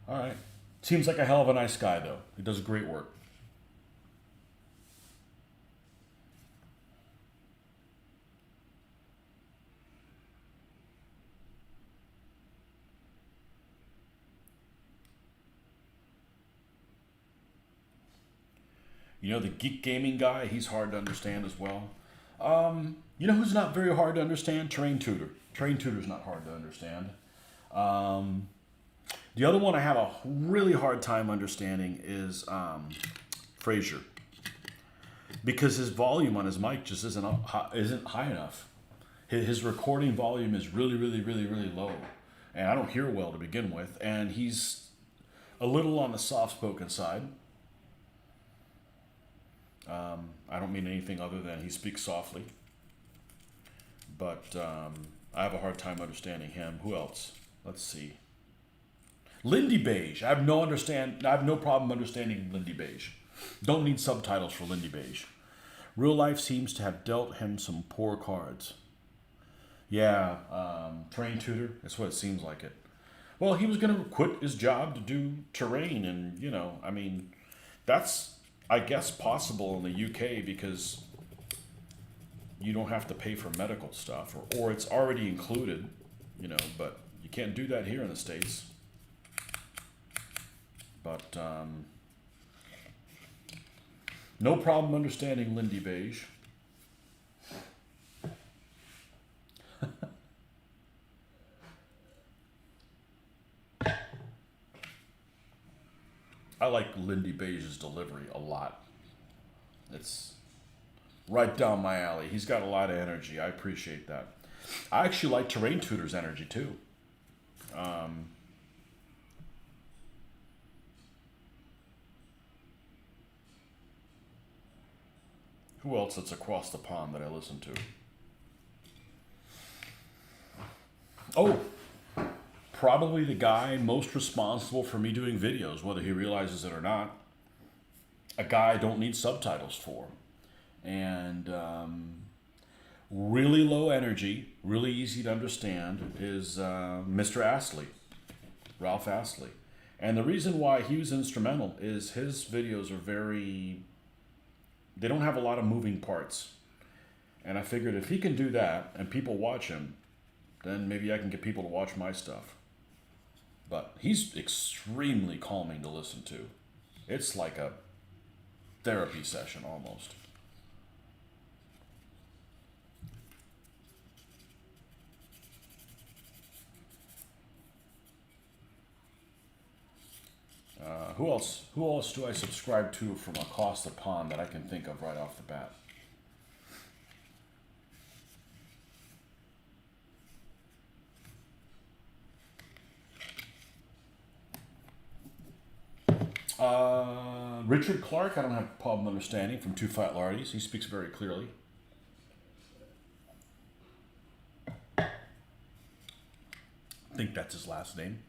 A: All right. Seems like a hell of a nice guy, though. He does great work. You know, the geek gaming guy, he's hard to understand as well. You know who's not very hard to understand? Terrain Tutor. Terrain Tutor's not hard to understand. The other one I have a really hard time understanding is Fraser, because his volume on his mic just isn't high enough. His recording volume is really, really, really, really low, and I don't hear well to begin with. And he's a little on the soft-spoken side. I don't mean anything other than he speaks softly. But I have a hard time understanding him. Who else? Let's see. Lindy Beige. I have no problem understanding Lindy Beige. Don't need subtitles for Lindy Beige. Real life seems to have dealt him some poor cards. Yeah, Terrain Tutor. That's what it seems like it. Well, he was going to quit his job to do terrain, and you know, I mean, that's, I guess, possible in the UK because you don't have to pay for medical stuff, or it's already included, you know, but you can't do that here in the States. But no problem understanding Lindy Beige. I like Lindy Beige's delivery a lot. It's right down my alley. He's got a lot of energy. I appreciate that. I actually like Terrain Tutor's energy too. Who else that's across the pond that I listen to? Oh, probably the guy most responsible for me doing videos, whether he realizes it or not. A guy I don't need subtitles for. And Really low energy, really easy to understand is Mr. Astley, Ralph Astley. And the reason why he was instrumental is his videos are they don't have a lot of moving parts. And I figured if he can do that and people watch him, then maybe I can get people to watch my stuff. But he's extremely calming to listen to. It's like a therapy session almost. Who else? Who else do I subscribe to from across the pond that I can think of right off the bat? Richard Clark, I don't have a problem understanding from Two Fat Lardies. He speaks very clearly. I think that's his last name.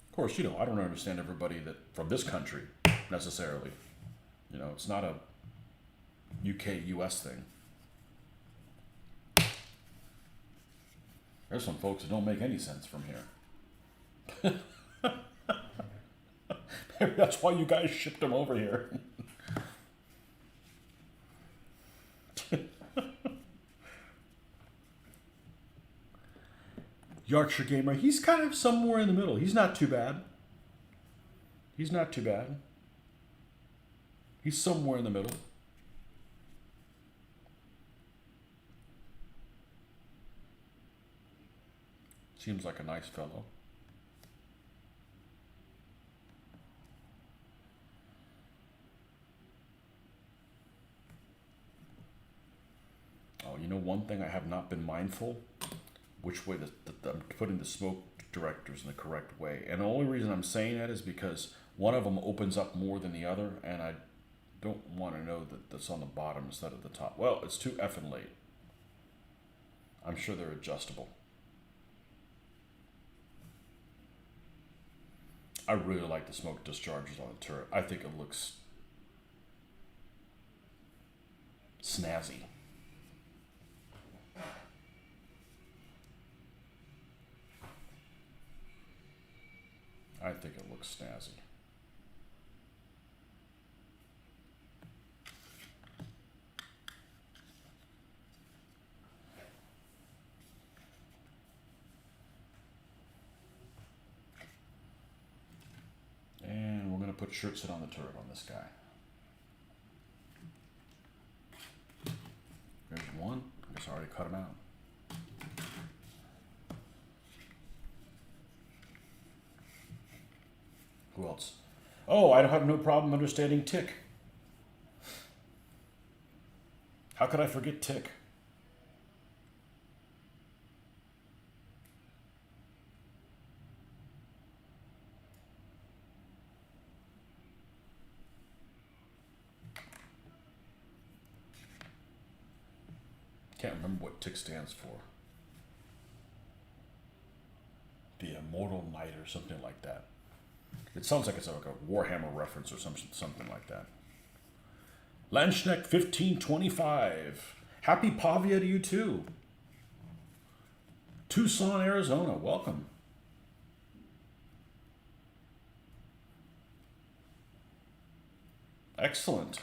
A: Of course, I don't understand everybody that from this country necessarily. It's not a UK US thing. There's some folks that don't make any sense from here. Maybe that's why you guys shipped them over here. Yorkshire Gamer, he's kind of somewhere in the middle. He's not too bad. He's not too bad. He's somewhere in the middle. Seems like a nice fellow. Oh, one thing I have not been mindful, which way I'm putting the smoke directors in the correct way. And the only reason I'm saying that is because one of them opens up more than the other, and I don't want to know that that's on the bottom instead of the top. Well, it's too effing late. I'm sure they're adjustable. I really like the smoke discharges on the turret. I think it looks snazzy. I think it looks snazzy. And we're going to put shirt sit on the turret on this guy. There's one. I guess I already cut him out. Who else? Oh, I have no problem understanding Tick. How could I forget Tick? Can't remember what Tick stands for. The Immortal Knight or something like that. It sounds like it's like a Warhammer reference or something like that. Lanchneck 1525. Happy Pavia to you too. Tucson, Arizona. Welcome. Excellent.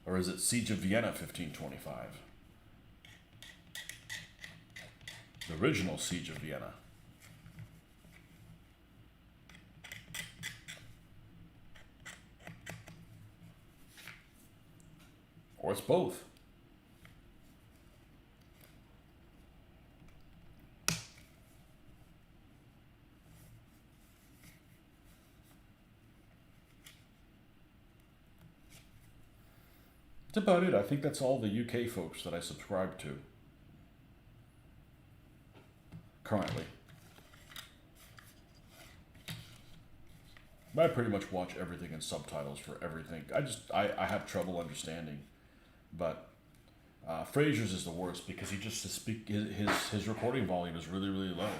A: Or is it Siege of Vienna 1525? The original Siege of Vienna. Or it's both. That's about it. I think that's all the UK folks that I subscribe to. currently. But I pretty much watch everything in subtitles for everything. I have trouble understanding, but Fraser's is the worst because his recording volume is really low.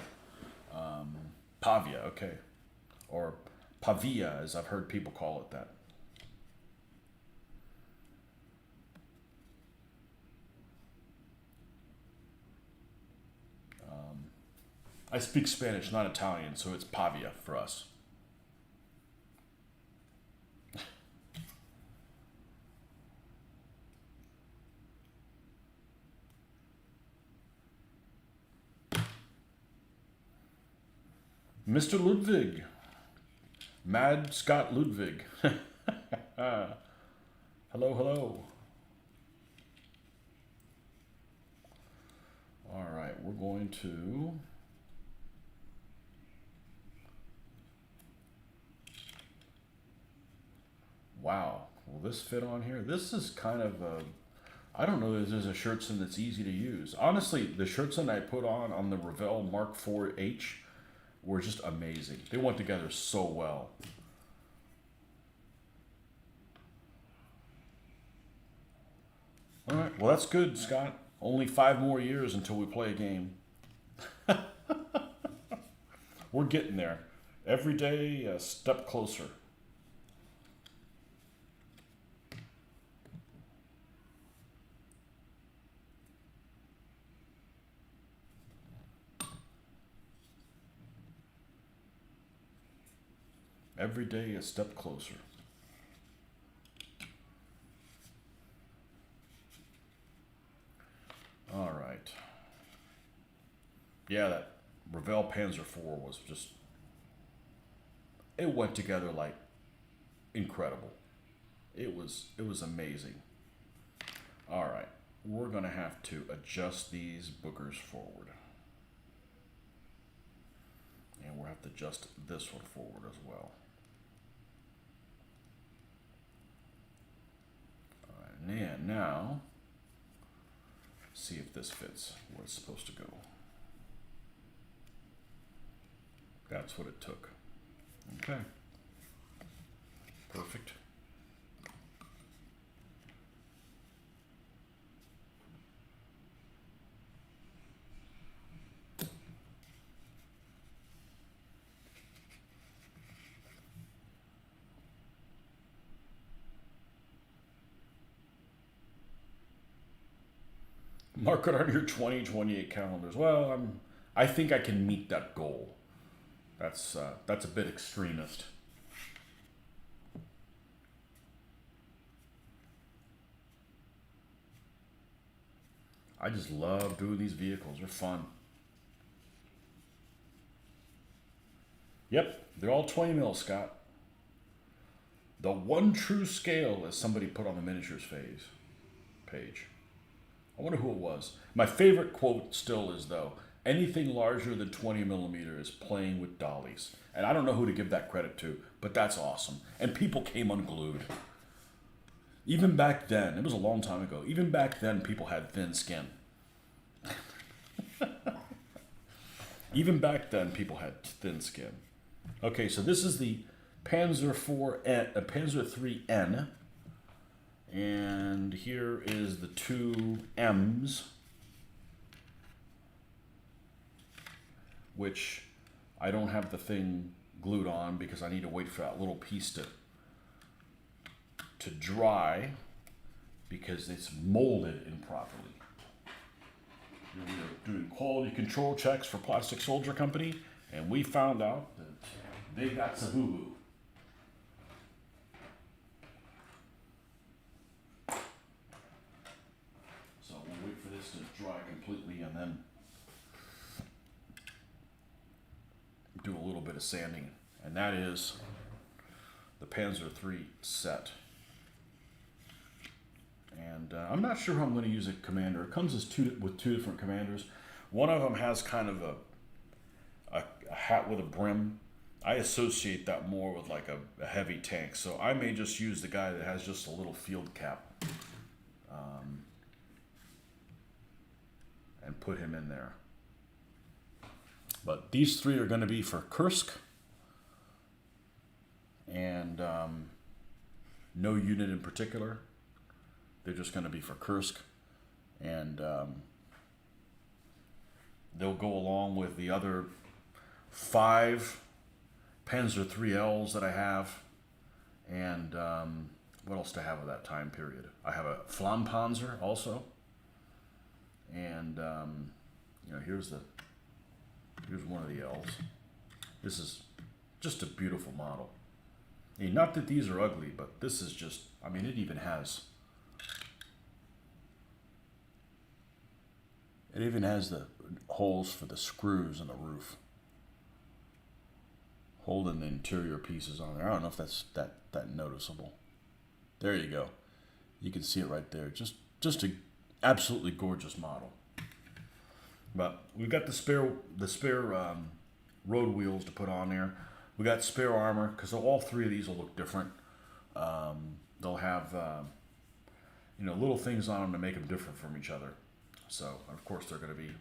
A: Pavia, okay, or Pavia, as I've heard people call it that. I speak Spanish, not Italian, so it's Pavia for us. Mr. Ludwig. Mad Scott Ludwig. Hello, hello. All right, we're going to... Wow, will this fit on here? This is kind of a... I don't know if there's a shirtson that's easy to use. Honestly, the shirtson I put on the Revell Mark IV-H were just amazing. They went together so well. All right, well that's good, Scott. Only 5 more years until we play a game. We're getting there. Every day, a step closer. Every day, a step closer. All right. Yeah, that Revell Panzer IV was just... It went together like incredible. It was amazing. All right. We're going to have to adjust these bookers forward. And we'll have to adjust this one forward as well. All right, and now, see if this fits where it's supposed to go. That's what it took. Okay. Perfect. Mark it on your 2028 calendars. Well, I think I can meet that goal. That's a bit extremist. I just love doing these vehicles. They're fun. Yep, they're all 20 mil, Scott. The one true scale, as somebody put on the miniatures page. I wonder who it was. My favorite quote still is, though, anything larger than 20 millimeters is playing with dollies. And I don't know who to give that credit to, but that's awesome. And people came unglued. Even back then, it was a long time ago, even back then people had thin skin. Even back then people had thin skin. Okay, so this is the Panzer III-N. And here is the 2 M's, which I don't have the thing glued on because I need to wait for that little piece to dry because it's molded improperly. We were doing quality control checks for Plastic Soldier Company, and we found out that they got some boo-boo. So we'll wait for this to dry completely and then do a little bit of sanding. And that is the Panzer III set. And I'm not sure how I'm going to use a commander. It comes with two different commanders. One of them has kind of a hat with a brim. I associate that more with like a heavy tank. So I may just use the guy that has just a little field cap and put him in there. But these three are going to be for Kursk, and no unit in particular. They're just going to be for Kursk, and they'll go along with the other 5 Panzer 3Ls that I have, and what else do I have of that time period? I have a Panzer also, and here's one of the Ls. This is just a beautiful model. I mean, not that these are ugly, but this is just, I mean, it even has the holes for the screws in the roof, holding the interior pieces on there. I don't know if that's that noticeable. There you go. You can see it right there. Just a absolutely gorgeous model. But we've got the spare road wheels to put on there. We got spare armor because all 3 of these will look different. They'll have little things on them to make them different from each other. So of course they're going to be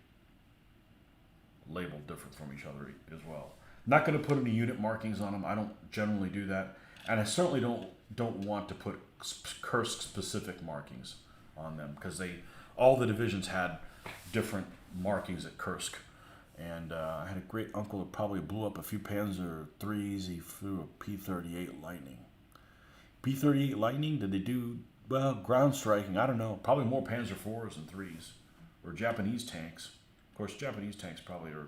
A: labeled different from each other as well. Not going to put any unit markings on them. I don't generally do that, and I certainly don't want to put Kursk specific markings on them because all the divisions had different markings at Kursk. And I had a great uncle that probably blew up a few Panzer 3s. He flew a P-38 Lightning. P-38 Lightning, did they do, well, ground striking? I don't know. Probably more Panzer 4s than 3s. Or Japanese tanks. Of course, Japanese tanks probably are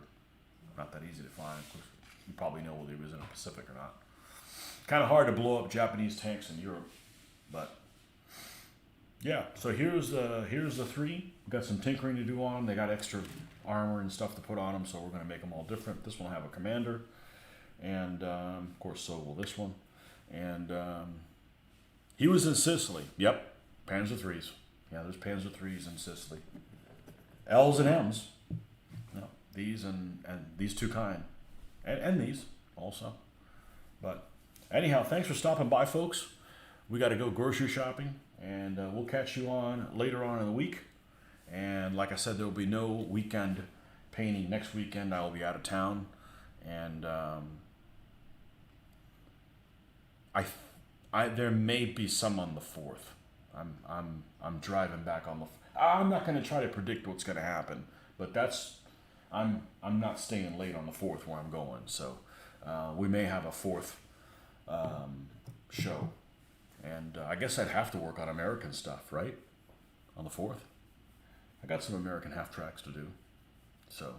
A: not that easy to find. Of course, you probably know whether he was in the Pacific or not. Kind of hard to blow up Japanese tanks in Europe. But, yeah. So here's the 3. We've got some tinkering to do on them. They got extra armor and stuff to put on them, so we're going to make them all different. This one will have a commander, and of course so will this one. And he was in Sicily. Yep, Panzer 3s. Yeah, there's Panzer 3s in Sicily. L's and M's. No, these and these 2 kind, and these also. But anyhow, thanks for stopping by, folks. We got to go grocery shopping, and we'll catch you on later on in the week. And like I said, there will be no weekend painting. Next weekend I will be out of town, and there may be some on the 4th. I'm driving back on the. I'm not going to try to predict what's going to happen, but I'm not staying late on the 4th where I'm going. So we may have a 4th show, and I guess I'd have to work on American stuff, right? On the 4th. I got some American half tracks to do. So,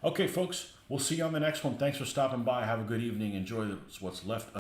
A: okay, folks, we'll see you on the next one. Thanks for stopping by. Have a good evening. Enjoy what's left.